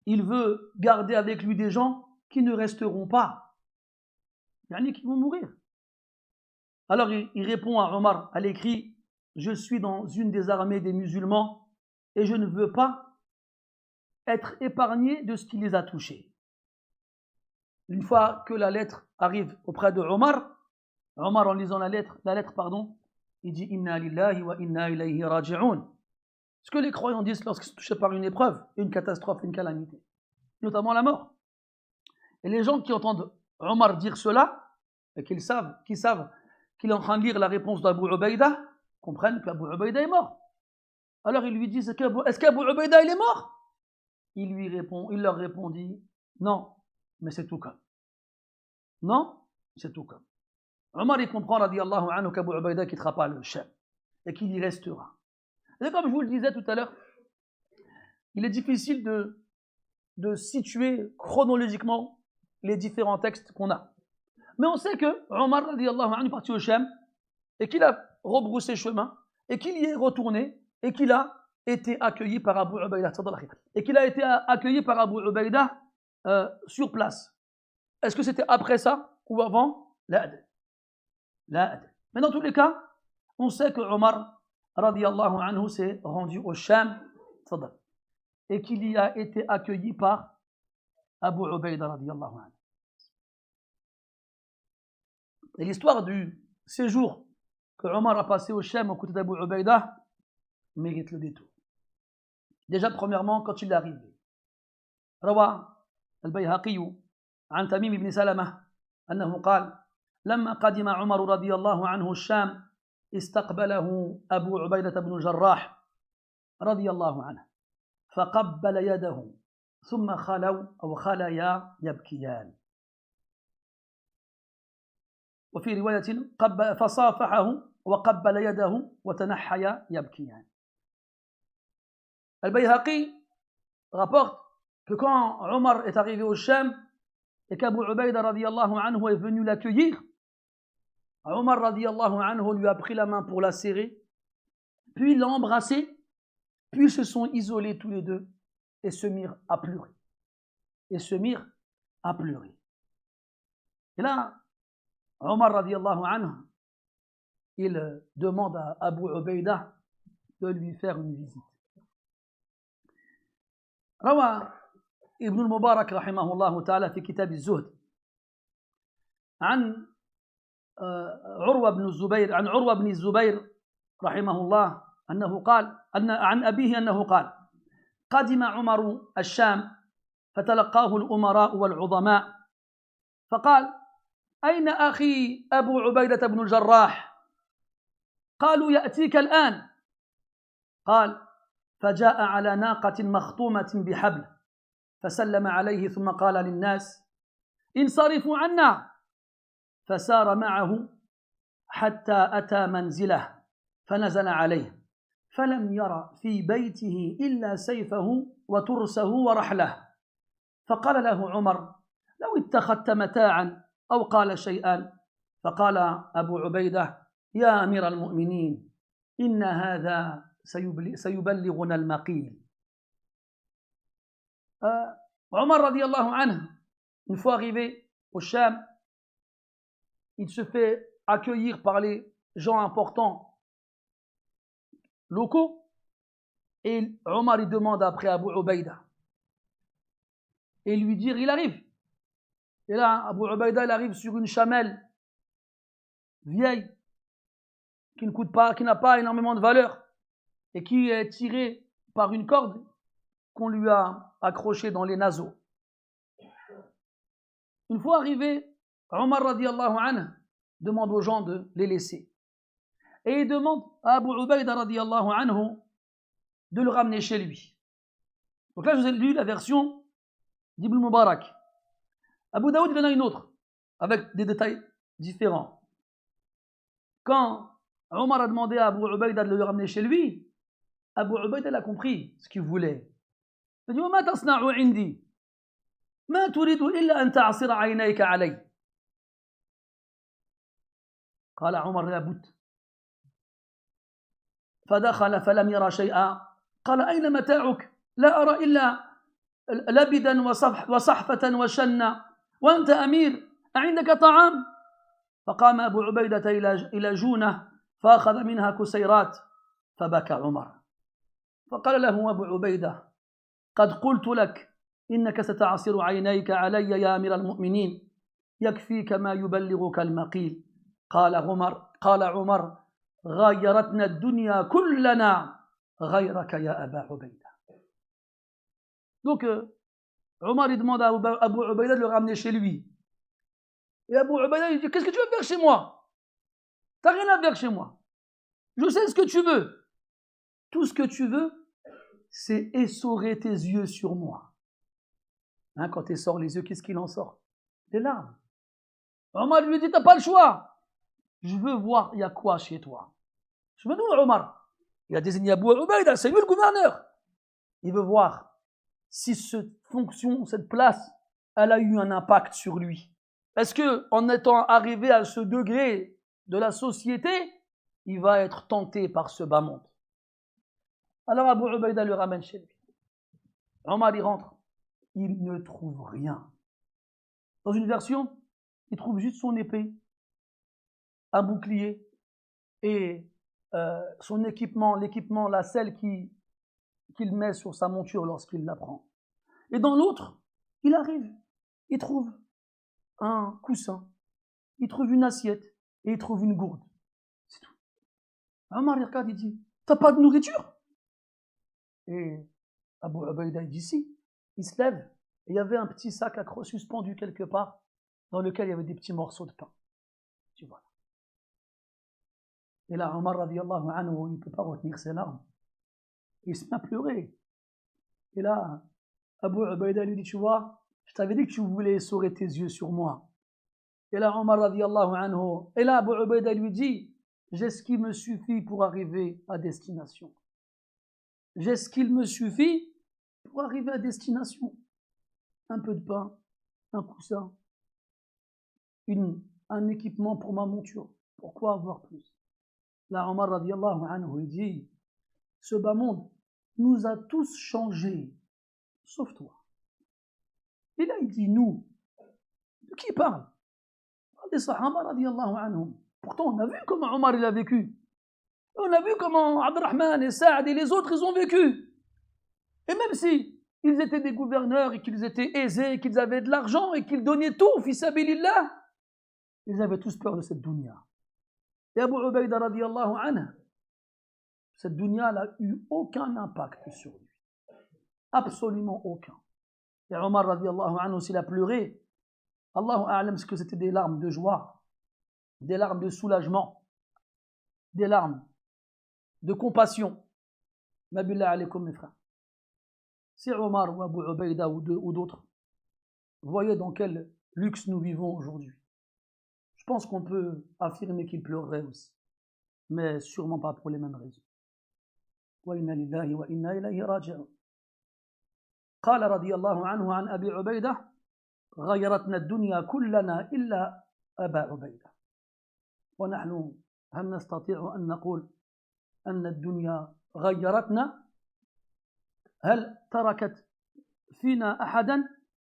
Il veut garder avec lui des gens qui ne resteront pas, yani qui vont mourir. Alors il répond à Omar à l'écrit je suis dans une des armées des musulmans et je ne veux pas être épargné de ce qui les a touchés. Une fois que la lettre arrive auprès de Omar, en lisant la lettre, il dit Inna lillahi wa inna ilayhi raji'un. Ce que les croyants disent lorsqu'ils sont touchés par une épreuve, une catastrophe, une calamité, notamment la mort. Et les gens qui entendent Omar dire cela, et qu'ils savent qu'il est en train de lire la réponse d'Abu Ubaïda, comprennent qu'Abu Ubaïda est mort. Alors ils lui disent est-ce qu'Abu Ubaïda il est mort? Il leur répondit non, mais c'est tout comme. Non, c'est tout comme. Omar il comprend radiallahu anhu qu'Abu Ubaïda ne quittera pas le Sham et qu'il y restera. Et comme je vous le disais tout à l'heure, il est difficile de situer chronologiquement les différents textes qu'on a. Mais on sait que Omar radiallahu anhu est parti au Sham et qu'il a rebroussé chemin et qu'il y est retourné et qu'il a été accueilli par Abu Ubaïda sur place. Est-ce que c'était après ça ou avant? La adl. Mais dans tous les cas, on sait que Omar radiallahu anhu s'est rendu au Sham et qu'il y a été accueilli par Abu Ubaïda radiallahu anhu. Et l'histoire du séjour que Omar a passé au Sham aux côtés d'Abu Ubaïda mérite le détour. Déjà, premièrement, quand il est arrivé, روى البيهقي عن تميم بن سلمة أنه قال لما قدم عمر رضي الله عنه الشام استقبله أبو عبيدة بن الجراح رضي الله عنه فقبل يده ثم خليا يبكيان. وفي رواية فصافحه وقبل يده وتنحيا يبكيان. Al-Bayhaqi rapporte que quand Omar est arrivé au Sham et qu'Abu Ubaïda radiyallahu anhu est venu l'accueillir, Omar radiyallahu anhu lui a pris la main pour la serrer, puis il l'a embrassé, puis ils se sont isolés tous les deux et se mirent à pleurer. Et là, Omar radiyallahu anhu, il demande à Abu Ubaïda de lui faire une visite. روى ابن المبارك رحمه الله تعالى في كتاب الزهد عن عروة بن الزبير رحمه الله أنه قال عن أبيه أنه قال قدم عمر الشام فتلقاه الأمراء والعظماء فقال أين أخي أبو عبيدة بن الجراح؟ قالوا يأتيك الآن. قال فجاء على ناقة مخطومة بحبل فسلم عليه ثم قال للناس انصرفوا عنا، فسار معه حتى أتى منزله فنزل عليه فلم ير في بيته إلا سيفه وترسه ورحله، فقال له عمر لو اتخذت متاعا أو قال شيئا، فقال أبو عبيدة يا أمير المؤمنين إن هذا سيبلغنا المقيل. Omar radiallahu anhu, une fois arrivé au Sham, il se fait accueillir par les gens importants locaux. Et Omar il demande après Abu Ubaïda. Et lui dire, il arrive. Et là, Abu Ubaïda, il arrive sur une chamelle vieille, qui ne coûte pas, qui n'a pas énormément de valeur, et qui est tirée par une corde qu'on lui a accrochée dans les naseaux. Une fois arrivé, Omar radiallahu anhu demande aux gens de les laisser. Et il demande à Abu Ubaïda radiallahu anhu de le ramener chez lui. Donc là, je vous ai lu la version d'Ibn Mubarak. Abu Daoud, il en a une autre, avec des détails différents. Quand Omar a demandé à Abu Ubaïda de le ramener chez lui, Abu Ubaïda a compris ce qu'il voulait. Il a dit, وَمَا تَصْنَعُ عِنْدِي مَا تُرِيدُ إِلَّا أَن تَعْصِرَ عَيْنَيْكَ عَلَيْهِ. قال عمر لا بد. فدخل فلم يرى شيئا. قال أين متاعك؟ لا أرى إلا لبدا وصحفة وشنة وأنت أمير أعندك طعام؟ فقام أبو عبيدة إلى جونة فأخذ منها كسيرات فبكى عمر. فقال له أبو عبيدة قد قلت لك إنك ستعصر عينيك علي يا أمير المؤمنين يكفيك ما يبلغك المقيل. قال عمر غيرتنا الدنيا كلنا غيرك يا أبا عبيدة. Donc Omar il demande à Abu Ubaïda de le ramener chez lui. Et Abu Ubaïda il dit, qu'est-ce que tu veux faire chez moi? T'as rien à faire chez moi. Je sais ce que tu veux. Tout ce que tu veux, c'est essorer tes yeux sur moi. Hein, quand tu essores les yeux, qu'est-ce qu'il en sort? Des larmes. Omar lui dit, t'as pas le choix. Je veux voir, il y a quoi chez toi? Je veux nous, Omar. Il a désigné Abu Ubaïda, c'est lui le gouverneur. Il veut voir si cette fonction, cette place, elle a eu un impact sur lui. Est-ce que, en étant arrivé à ce degré de la société, il va être tenté par ce bas monde? Alors Abu Ubaïda le ramène chez lui. Omar y rentre. Il ne trouve rien. Dans une version, il trouve juste son épée, un bouclier et son équipement, la selle qu'il met sur sa monture lorsqu'il la prend. Et dans l'autre, il arrive, il trouve un coussin, il trouve une assiette et il trouve une gourde. C'est tout. Omar il regarde, il dit, t'as pas de nourriture? Et Abu Ubaïda il dit si. Il se lève et il y avait un petit sac suspendu quelque part dans lequel il y avait des petits morceaux de pain. Tu vois. Et là, Omar radiallahu anhu, il ne peut pas retenir ses larmes. Il se met à pleurer. Et là, Abu Ubaïda lui dit, tu vois, je t'avais dit que tu voulais essorer tes yeux sur moi. Et là, Omar radiallahu anhu, et là, Abu Ubaïda lui dit, j'ai ce qui me suffit pour arriver à destination. J'ai ce qu'il me suffit pour arriver à destination. Un peu de pain, un coussin, un équipement pour ma monture. Pourquoi avoir plus? Là, Omar radiallahu anhu, il dit, ce bas monde nous a tous changés, sauf toi. Et là, il dit, nous. De qui il parle? Des Sahaba radiallahu anhum. Pourtant, on a vu comment Omar il a vécu. On a vu comment Abdurrahman et Saad et les autres, ils ont vécu. Et même si ils étaient des gouverneurs et qu'ils étaient aisés, qu'ils avaient de l'argent et qu'ils donnaient tout, fi sabilillah, ils avaient tous peur de cette dunya. Et Abu Ubaïda radiallahu anhu, cette dunya n'a eu aucun impact sur lui. Absolument aucun. Et Omar radiallahu anhu, s'il a pleuré, Allahu a'lam, ce que c'était des larmes de joie, des larmes de soulagement, des larmes de compassion. Mabillah alaykoum mes frères. Si Omar ou Abu Ubaïda ou d'autres, voyez dans quel luxe nous vivons aujourd'hui. Je pense qu'on peut affirmer qu'ils pleureraient aussi, mais sûrement pas pour les mêmes raisons. Wa inna lillahi wa inna ilayhi raji'un. قال رضي الله عنه عن أبي عبيدة غيرتنا الدنيا كلنا إلا أبا عبيدة. ونحن هل نستطيع أن نقول أن الدنيا غيرتنا؟ هل تركت فينا أحدا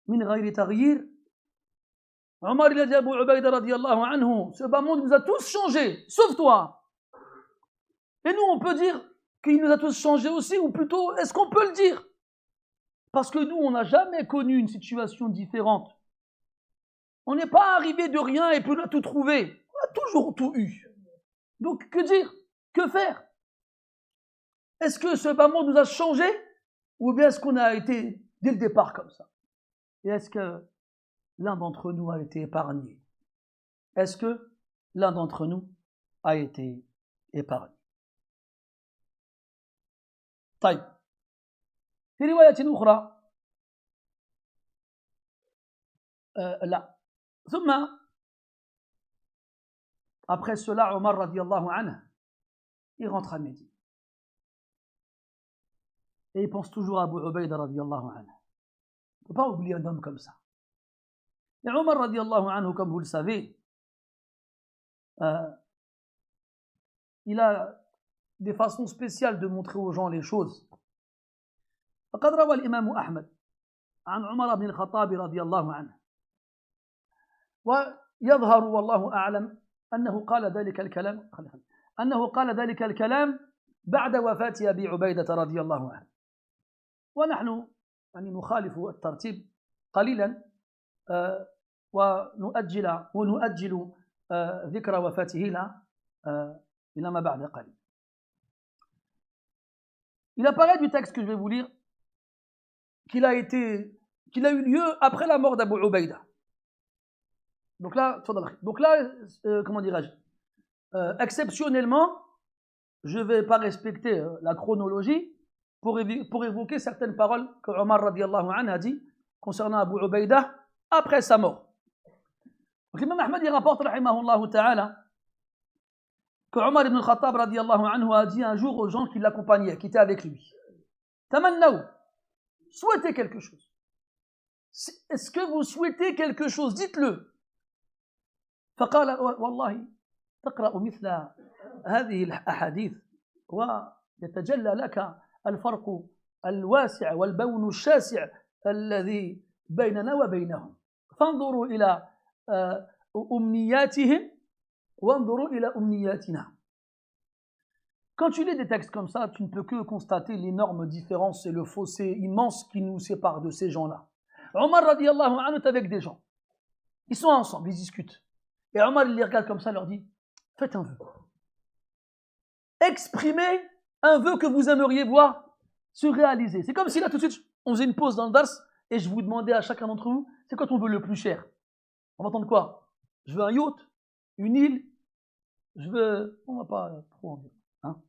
من غير تغيير؟ Omar, il a dit à Abu Ubaïda radiallahu anhu, ce bas monde nous a tous changés, sauf toi. Et nous, on peut dire qu'il nous a tous changés aussi, ou plutôt, est-ce qu'on peut le dire? Parce que nous, on n'a jamais connu une situation différente. On n'est pas arrivé de rien et puis on a tout trouvé. On a toujours tout eu. Donc, que dire? Que faire? Est-ce que ce bas monde nous a changé? Ou bien est-ce qu'on a été dès le départ comme ça? Et est-ce que l'un d'entre nous a été épargné? Est-ce que l'un d'entre nous a été épargné? طيب في رواية أخرى لا ثم après cela Omar radiallahu anhu il rentre à Médine et il pense toujours à Abu Ubaïda radiallahu anhu. On ne peut pas oublier un homme comme ça. Et Omar radiallahu anhu, comme vous le savez, il a des façons spéciales de montrer aux gens les choses. فقد روى الإمام أحمد عن عمر بن الخطاب رضي الله عنه ويظهر والله أعلم أنه قال ذلك الكلام بعد وفاة أبي عبيدة رضي الله عنه ونحن يعني نخالف الترتيب قليلا ونؤجل ذكر وفاته إلى ما بعد قليل. Il apparaît du texte que je vais vous lire qu'il a eu lieu après la mort d'Abu Ubaïda. Donc là, comment dirais-je, exceptionnellement, je ne vais pas respecter la chronologie pour évoquer certaines paroles que Omar radiallahu anhu a dit concernant Abu Ubaïda après sa mort. Donc l'imam Ahmad il rapporte rahimahullah ta'ala que Omar ibn al-Khattab radiallahu anhu a dit un jour aux gens qui l'accompagnaient, qui étaient avec lui, Tamannaw, souhaitez quelque chose. Est-ce que vous souhaitez quelque chose? Dites-le. فقال والله تقرأ مثل هذه الأحاديث ويتجلى لك الفرق الواسع والبون الشاسع الذي بيننا وبينهم فانظروا إلى أمنياتهم وانظروا إلى أمنياتنا. Quand tu lis des textes comme ça, tu ne peux que constater l'énorme différence et le fossé immense qui nous sépare de ces gens-là. Omar radiallahu anhu est avec des gens. Ils sont ensemble, ils discutent. Et Omar il les regarde comme ça, leur dit, faites un vœu. Exprimez un vœu que vous aimeriez voir se réaliser. C'est comme si là tout de suite, on faisait une pause dans le dars et je vous demandais à chacun d'entre vous, c'est quoi ton vœu le plus cher? On va entendre quoi? Je veux un yacht, une île, je veux... On va pas trop en dire. Hein?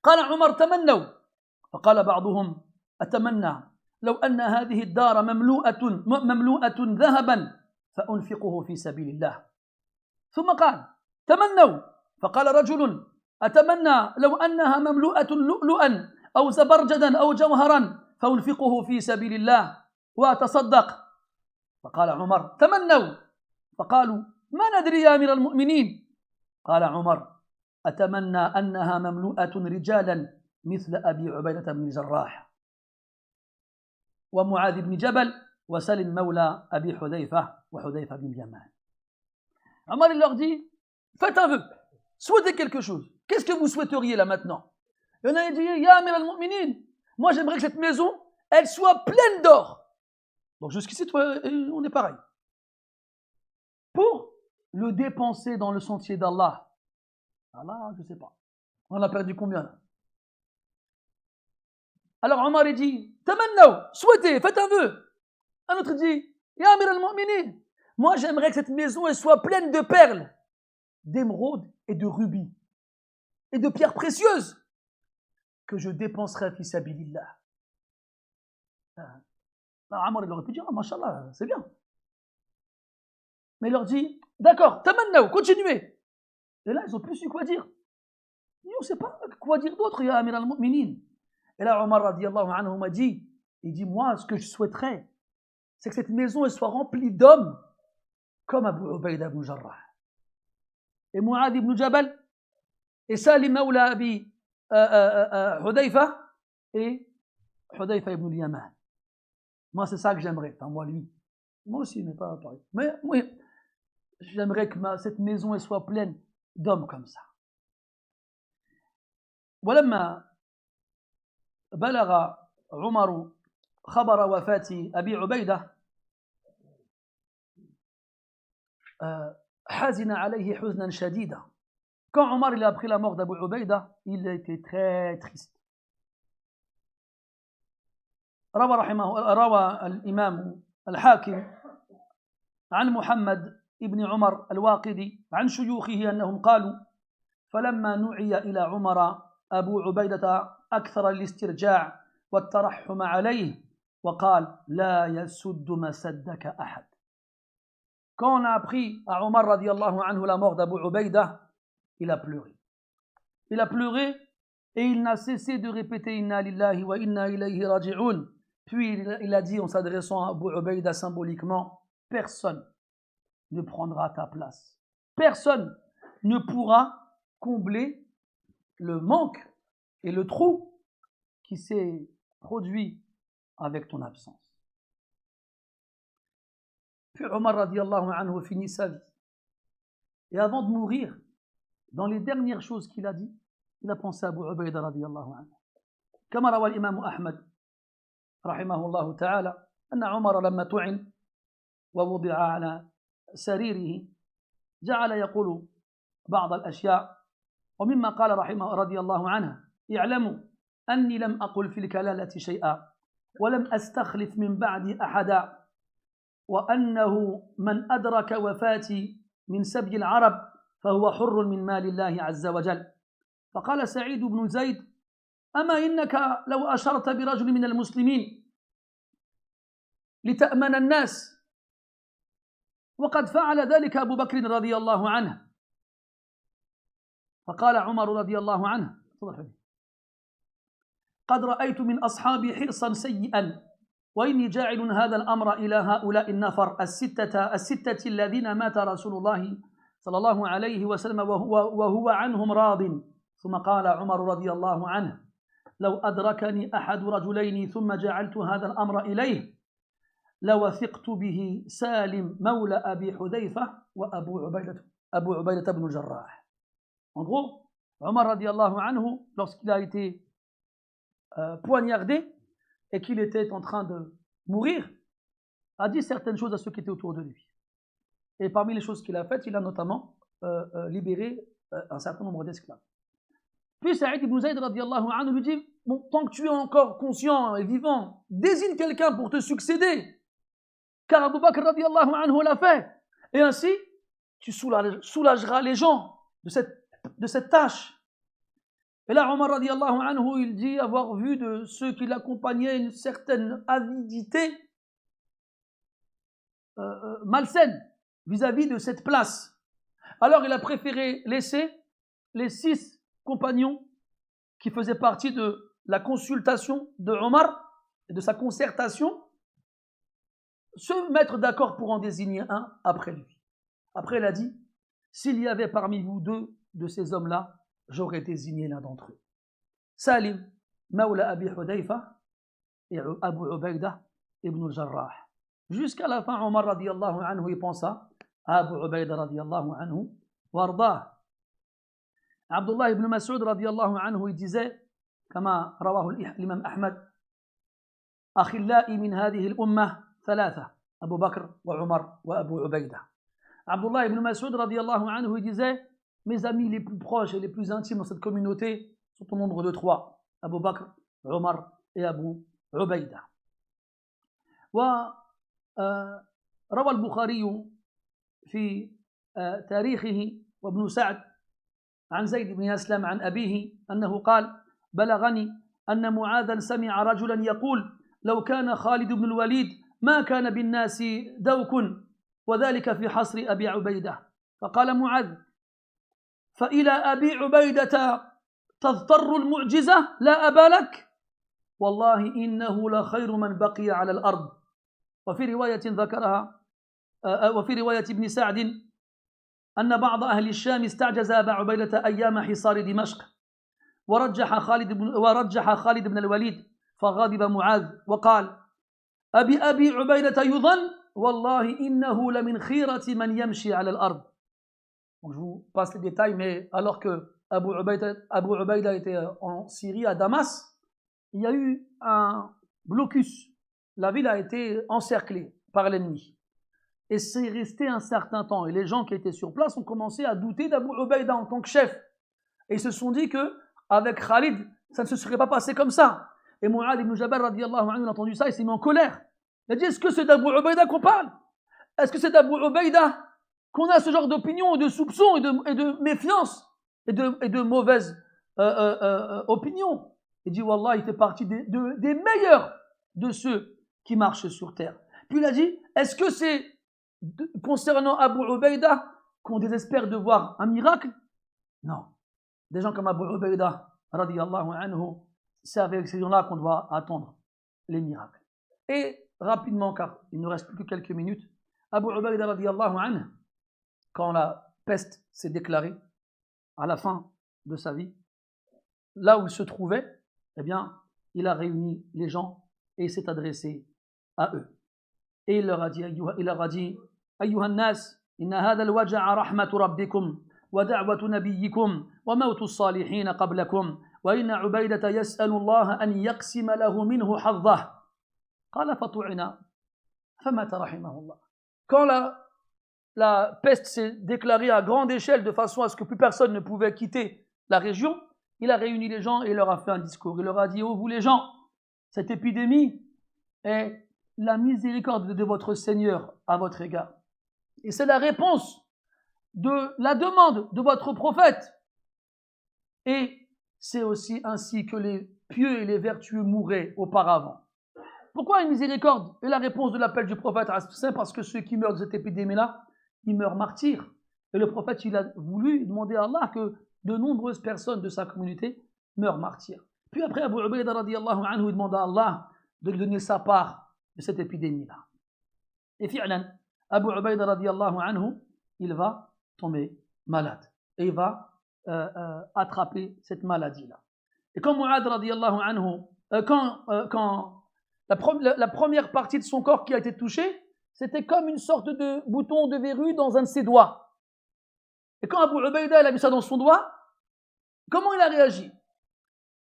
قال عمر تمنوا فقال بعضهم أتمنى لو أن هذه الدار مملوءة ذهبا فأنفقه في سبيل الله ثم قال تمنوا فقال رجل أتمنى لو أنها مملوءة لؤلؤا أو زبرجدا أو جوهرا فأنفقه في سبيل الله وأتصدق فقال عمر تمنوا فقالوا ما ندري يا أمير المؤمنين قال عمر أتمنى أنها مملوءة رجالا مثل أبي عبيدة بن الجراح ومعاذ بن جبل وسلم مولى أبي حذيفة وحذيفة بن اليمان. Omar il leur dit, faites un vœu, souhaitez quelque chose. Qu'est-ce que vous souhaiteriez là maintenant? Il y en a qui dit, Ya Amir al-Mu'minin, moi j'aimerais que cette maison, elle soit pleine d'or. Donc jusqu'ici, on est pareil. Pour le dépenser dans le sentier d'Allah. Allah, je ne sais pas. On a perdu combien là? Alors Omar il dit, Tamannaw, souhaitez, faites un vœu. Un autre dit, Ya Amir al-Mu'minin, moi j'aimerais que cette maison elle soit pleine de perles, d'émeraudes et de rubis, et de pierres précieuses, que je dépenserai fi sabilillah. Alors Omar il aurait pu dire, mashallah, c'est bien. Mais il leur dit, d'accord, Tamannaw, continuez. Et là, ils n'ont plus su quoi dire. Ils on ne sait pas quoi dire d'autre, Ya Amir al-Mu'minin. Et là, Omar radiallahu anhu m'a dit, il dit, moi, ce que je souhaiterais, c'est que cette maison elle soit remplie d'hommes comme Abu Ubaïda ibn Jarrah, et Mu'adh ibn Jabal, et Salim Mawla Abi Hudayfa, et Hudayfa ibn al-Yaman. Moi, c'est ça que j'aimerais. Enfin, moi, lui. Moi aussi, mais pas pareil. Mais oui, j'aimerais que cette maison elle soit pleine d'hommes comme ça. ولما بلغ عمر خبر وفاة أبي عبيدة حزن عليه حزنا شديدا. Quand Omar il a appris la mort d'Abu Ubaïda, il était très triste. روى الإمام الحاكم عن محمد ابن عمر الواقدي عن شيوخه أنهم قالوا فلما نعي إلى عمر أبو عبيدة أكثر الاسترجاع والترحم عليه وقال لا يسد مسدك أحد. Quand on a appris à Omar radiallahu anhu la mort d'Abu Ubaïda, il a pleuré. Il a pleuré et il n'a cessé de répéter Inna lillahi wa inna ilayhi raji'un. Puis il a dit en s'adressant à Abu Ubaïda symboliquement, personne ne prendra ta place. Personne ne pourra combler le manque et le trou qui s'est produit avec ton absence. Puis Omar radiallahu anhu finit sa vie. Et avant de mourir, dans les dernières choses qu'il a dit, il a pensé à Abu Ubaïda radiallahu anhu. كما روى الإمام أحمد رحمه الله تعالى أن عمر لما طعن ووضع على سريره جعل يقول بعض الأشياء ومما قال رحمه رضي الله عنه اعلموا أني لم أقل في الكلالة شيئا ولم أستخلف من بعدي أحدا وأنه من أدرك وفاتي من سبي العرب فهو حر من مال الله عز وجل. فقال سعيد بن زيد أما إنك لو أشرت برجل من المسلمين لتأمن الناس وقد فعل ذلك أبو بكر رضي الله عنه. فقال عمر رضي الله عنه قد رأيت من أصحابي حرصا سيئا وإني جاعل هذا الأمر إلى هؤلاء النفر الستة الذين مات رسول الله صلى الله عليه وسلم وهو عنهم راض. ثم قال عمر رضي الله عنه لو أدركني أحد رجلين ثم جعلت هذا الأمر إليه لوثقت به سالم مولى أبي حذيفة وأبو عبيدة بن الجراح. En gros, Omar radiallahu anhu, lorsqu'il a été poignardé et qu'il était en train de mourir, a dit certaines choses à ceux qui étaient autour de lui. Et parmi les choses qu'il a faites, il a notamment libéré un certain nombre d'esclaves. Puis Saïd ibn Zayd radiallahu anhu lui dit bon, tant que tu es encore conscient et vivant, désigne quelqu'un pour te succéder. Car Abu Bakr radiallahu anhu l'a fait. Et ainsi, tu soulageras les gens de cette tâche. Et là, Omar radiallahu anhu, il dit avoir vu de ceux qui l'accompagnaient une certaine avidité malsaine vis-à-vis de cette place. Alors, il a préféré laisser les 6 compagnons qui faisaient partie de la consultation de Omar et de sa concertation se mettre d'accord pour en désigner un après lui. Après, il a dit s'il y avait parmi vous 2 de ces hommes-là, j'aurais désigné l'un d'entre eux. Salim, Mawla Abi Hudayfa et Abu Ubaïda ibn al-Jarrah. Jusqu'à la fin, Omar radiallahu anhu, il pensa à Abu Ubaïda radiallahu anhu, wardah. Abdullah ibn Mas'ud radiallahu anhu, il disait, كما رواه الإمام أحمد أخلائي من هذه الأمة 3 أبو بكر وعمر وأبو عبيدة. Abdullah ibn Mas'ud radiallahu anhu, il disait mes amis les plus proches et les plus intimes dans cette communauté sont au nombre de 3 Abu Bakr, Omar et Abu Ubaïda. وروى البخاري في تاريخه وابن سعد عن زيد بن أسلم عن أبيه أنه قال بلغني أن معاذا سمع رجلا يقول لو كان خالد بن الوليد ما كان بالناس دوك وذلك في حصر أبي عبيدة. فقال معاذ فإلى أبي عبيدة تضطر المعجزة لا أبا لك والله إنه لخير من بقي على الأرض. وفي رواية ذكرها وفي رواية ابن سعد أن بعض أهل الشام استعجز أبا عبيدة أيام حصار دمشق ورجح خالد بن الوليد فغضب معاذ وقال أبي عبيدة يظن والله إنه لمن خيرة من يمشي على الأرض. Donc, je vous passe les détails, mais alors que Abu Ubaïda était en Syrie, à Damas, il y a eu un blocus. La ville a été encerclée par l'ennemi. Et c'est resté un certain temps. Et les gens qui étaient sur place ont commencé à douter d'Abu Ubaïda en tant que chef. Et ils se sont dit qu'avec Khalid, ça ne se serait pas passé comme ça. Et Mu'adh ibn Jabal, radiallahu anhu, a entendu ça, il s'est mis en colère. Il a dit, est-ce que c'est d'Abu Ubaïda qu'on parle? Est-ce que c'est d'Abu Ubaïda qu'on a ce genre d'opinion, de soupçons et de méfiance et de mauvaises opinions? Il dit, Wallah, il fait partie des meilleurs de ceux qui marchent sur terre. Puis il a dit, est-ce que c'est concernant Abu Ubaïda qu'on désespère de voir un miracle? Non. Des gens comme Abu Ubaïda, radiyallahu anhu, c'est avec ces gens-là qu'on doit attendre les miracles. Et rapidement, car il ne reste plus que quelques minutes, Abu Ubaïda, radiyallahu anhu, quand la peste s'est déclarée à la fin de sa vie, là où il se trouvait, eh bien, il a réuni les gens et il s'est adressé à eux. Et il leur a dit, أيها الناس إن هذا الوجع رحمة ربكم ودعوة نبيكم وموت الصالحين قبلكم وإن عبيدة يسأل الله أن يقسم له منه حظه قال فطعنا فمات رحمه الله. Quand la peste s'est déclarée à grande échelle de façon à ce que plus personne ne pouvait quitter la région, il a réuni les gens et il leur a fait un discours. Il leur a dit, oh vous les gens, cette épidémie est la miséricorde de votre Seigneur à votre égard. Et c'est la réponse de la demande de votre prophète. Et c'est aussi ainsi que les pieux et les vertueux mouraient auparavant. Pourquoi une miséricorde? Et la réponse de l'appel du prophète, c'est parce que ceux qui meurent de cette épidémie-là, ils meurent martyrs. Et le prophète, il a voulu demander à Allah que de nombreuses personnes de sa communauté meurent martyrs. Puis après, Abu Ubaïda radiyallahu anhu demande à Allah de lui donner sa part de cette épidémie-là. Et fi'lan, Abu Ubaïda radiyallahu anhu, il va tomber malade. Et il va attraper cette maladie-là. Et quand Mu'adh radiyallahu anhu, quand la première partie de son corps qui a été touchée, c'était comme une sorte de bouton de verrue dans un de ses doigts. Et quand Abu Ubaïda a vu ça dans son doigt, comment il a réagi?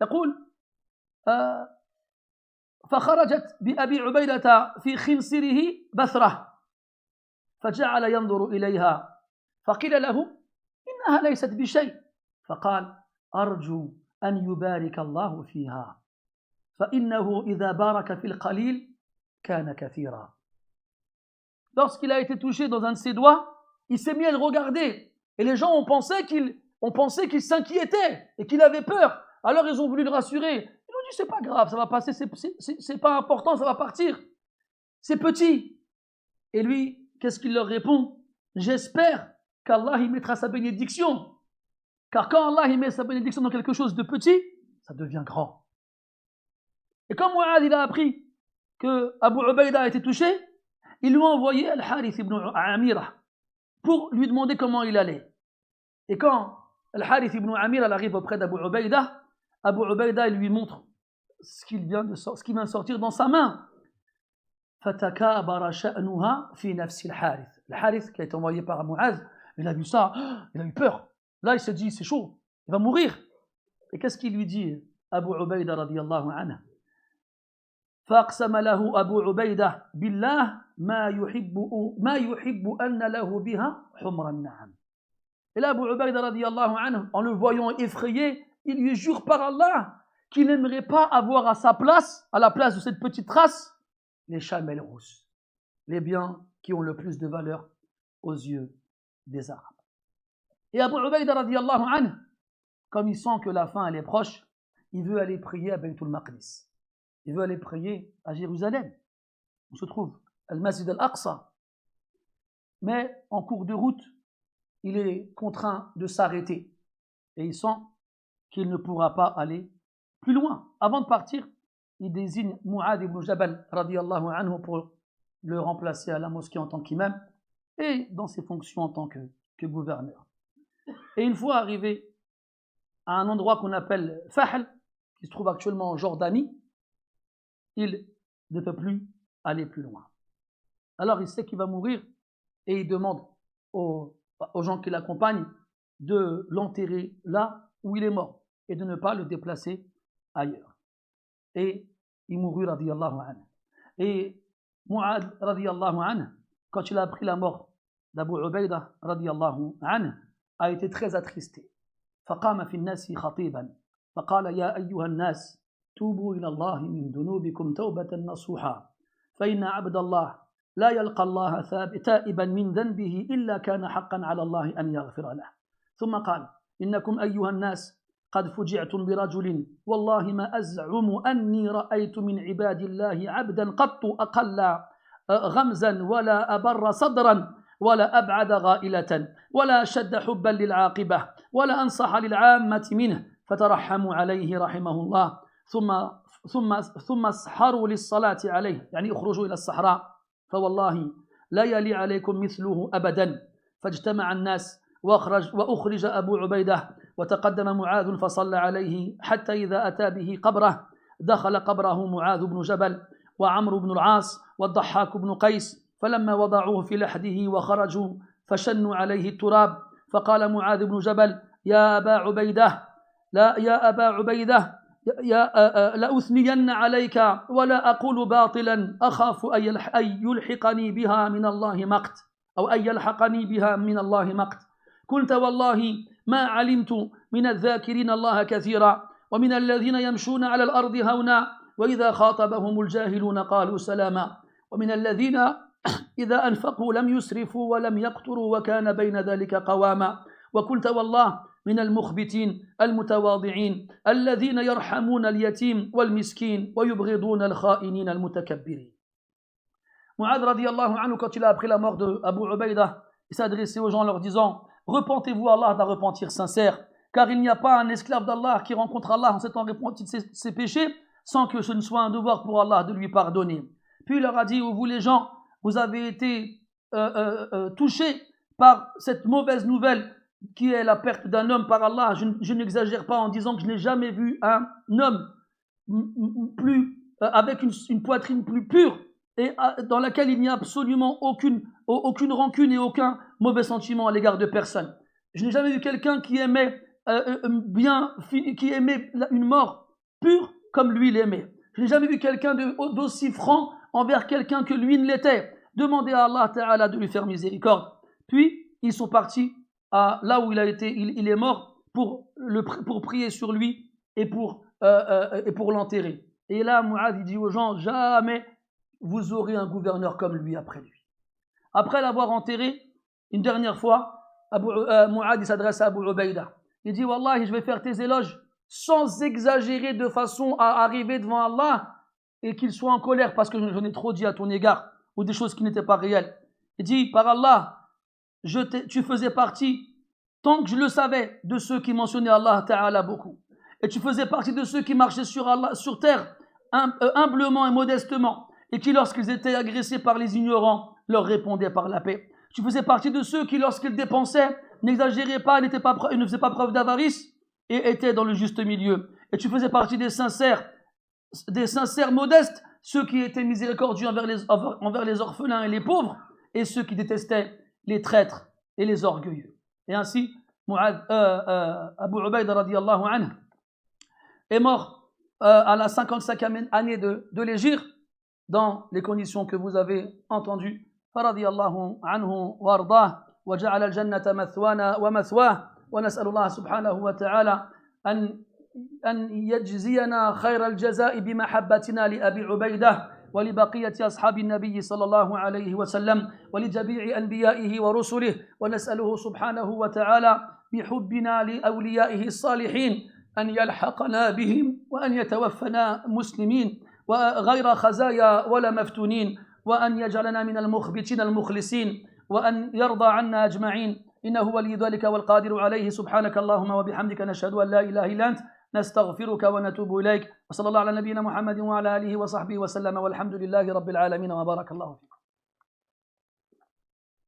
يقول فخرجت بأبي عبيدة في خنصره بثرة فجعل ينظر إليها فقيل له إنها ليست بشيء فقال أرجو أن يبارك الله فيها فإنه إذا بارك في القليل كان كثيرا. Lorsqu'il a été touché dans un de ses doigts, il s'est mis à le regarder et les gens ont pensé qu'il s'inquiétait et qu'il avait peur. Alors ils ont voulu le rassurer. Ils ont dit c'est pas grave, ça va passer, c'est pas important, ça va partir. C'est petit. Et lui, qu'est-ce qu'il leur répond? J'espère qu'Allah y mettra sa bénédiction. Car quand Allah y met sa bénédiction dans quelque chose de petit, ça devient grand. Et quand Mu'adh il a appris que Abu Ubaïda a été touché, ils lui ont envoyé Al-Harith ibn Amira pour lui demander comment il allait. Et quand Al-Harith ibn Amira arrive auprès d'Abu Ubaïda, Abu Ubaïda il lui montre ce qu'il vient de sortir dans sa main. فَتَكَابَرَ شَأْنُهَا فِي نَفْسِ الْحَارِث. Le Harith qui a été envoyé par Mu'adh, il a vu ça, il a eu peur. Là il s'est dit c'est chaud, il va mourir. Et qu'est-ce qu'il lui dit Abu Ubaïda radiyallahu anhu? فأقسم له أبو عبيدة بالله ما يحب أن له بها حمر النعم. Et là Abu Ubaïda radiyallahu anhu, en le voyant effrayé, il lui jure par Allah qu'il n'aimerait pas avoir à sa place, à la place de cette petite race, les chamelles rousses, les biens qui ont le plus de valeur aux yeux des Arabes. Et Abu Ubaïda radiyallahu anhu, comme il sent que la fin elle est proche, il veut aller prier à Baytul Maqdis. Il veut aller prier à Jérusalem. On se trouve Al-Masjid Al-Aqsa. Mais en cours de route, il est contraint de s'arrêter. Et il sent qu'il ne pourra pas aller plus loin. Avant de partir, il désigne Mu'adh ibn Jabal radiyallahu anhu pour le remplacer à la mosquée en tant qu'imam et dans ses fonctions en tant que gouverneur. Et une fois arrivé à un endroit qu'on appelle Fahl, qui se trouve actuellement en Jordanie, il ne peut plus aller plus loin. Alors il sait qu'il va mourir et il demande aux gens qui l'accompagnent de l'enterrer là où il est mort et de ne pas le déplacer ailleurs. Et il mourut radiyallahu anhu. Et Mu'adh radiyallahu anhu, quand il a appris la mort d'Abu Ubaïda radiyallahu anhu, a été très attristé. فقام في الناس خطيبا فقال يا أيها الناس توبوا إلى الله من ذنوبكم توبة نصوحا فإن عبد الله لا يلقى الله تائبا من ذنبه إلا كان حقا على الله أن يغفر له. ثم قال إنكم أيها الناس قد فجعتم برجل والله ما أزعم أني رأيت من عباد الله عبدا قط أقل غمزا ولا أبر صدرا ولا أبعد غائلة ولا أشد حبا للعاقبة ولا أنصح للعامة منه فترحموا عليه رحمه الله ثم اسحروا للصلاة عليه يعني اخرجوا إلى الصحراء فوالله لا يلي عليكم مثله أبدا. فاجتمع الناس وأخرج أبو عبيدة وتقدم معاذ فصلى عليه حتى إذا أتى به قبره دخل قبره معاذ بن جبل وعمرو بن العاص والضحاك بن قيس فلما وضعوه في لحده وخرجوا فشنوا عليه التراب فقال معاذ بن جبل يا أبا عبيدة لأثنين عليك ولا أقول باطلا أخاف أن يلحقني بها من الله مقت أو أن يلحقني بها من الله مقت كنت والله ما علمت من الذاكرين الله كثيرا ومن الذين يمشون على الأرض هونا وإذا خاطبهم الجاهلون قالوا سلاما ومن الذين إذا أنفقوا لم يسرفوا ولم يقتروا وكان بين ذلك قواما وكنت والله من المخبتين المتواضعين الذين يرحمون اليتيم والمسكين ويبغضون الخائنين المتكبرين. Mu'adh radiyallahu anhu, quand il a appris la mort d'Abu Ubaïda, il s'est adressé aux gens en leur disant repentez-vous à Allah d'un repentir sincère, car il n'y a pas un esclave d'Allah qui rencontre Allah en s'étant repenti de ses péchés sans que ce ne soit un devoir pour Allah de lui pardonner. Puis il leur a dit vous les gens, vous avez été touchés par cette mauvaise nouvelle qui est la perte d'un homme par Allah. Je n'exagère pas en disant que je n'ai jamais vu un homme avec une poitrine plus pure et dans laquelle il n'y a absolument aucune rancune et aucun mauvais sentiment à l'égard de personne. Je n'ai jamais vu quelqu'un qui aimait une mort pure comme lui l'aimait. Je n'ai jamais vu quelqu'un d'aussi franc envers quelqu'un que lui ne l'était. Demandez à Allah Ta'ala de lui faire miséricorde. Puis ils sont partis là où il est mort pour prier sur lui et pour l'enterrer. Et là, Mu'adh il dit aux gens jamais vous aurez un gouverneur comme lui après lui. Après l'avoir enterré une dernière fois, Mu'adh il s'adresse à Abu Ubaïda. Il dit Wallahi, je vais faire tes éloges sans exagérer de façon à arriver devant Allah et qu'il soit en colère parce que je n'ai trop dit à ton égard ou des choses qui n'étaient pas réelles. Il dit par Allah, tu faisais partie, tant que je le savais, de ceux qui mentionnaient Allah Ta'ala beaucoup. Et tu faisais partie de ceux qui marchaient sur terre humblement et modestement et qui, lorsqu'ils étaient agressés par les ignorants, leur répondaient par la paix. Tu faisais partie de ceux qui, lorsqu'ils dépensaient, n'exagéraient pas, ne faisaient pas preuve d'avarice et étaient dans le juste milieu. Et tu faisais partie des sincères modestes, ceux qui étaient miséricordieux envers les orphelins et les pauvres, et ceux qui détestaient les traîtres et les orgueilleux. Et ainsi, Abu Ubaïda radiyallahu anhu est mort à la 55e année de l'hégire dans les conditions que vous avez entendues. Radiyallahu anhu wa ardah wa ja'ala al-jannata mathwana wa mathwah wa nas'alu Allah subhanahu wa ta'ala أن يجزينا خير الجزاء بمحبتنا لأبي عبيدة ولبقية أصحاب النبي صلى الله عليه وسلم ولجميع أنبيائه ورسله ونسأله سبحانه وتعالى بحبنا لأوليائه الصالحين أن يلحقنا بهم وأن يتوفنا مسلمين وغير خزايا ولا مفتونين وأن يجعلنا من المخبتين المخلصين وأن يرضى عنا أجمعين إنه ولي ذلك والقادر عليه سبحانك اللهم وبحمدك نشهد أن لا إله إلا أنت نستغفرك ونتوب إليك وصلى الله على نبينا محمد وعلى آله وصحبه وسلم والحمد لله رب العالمين وبارك الله فيكم.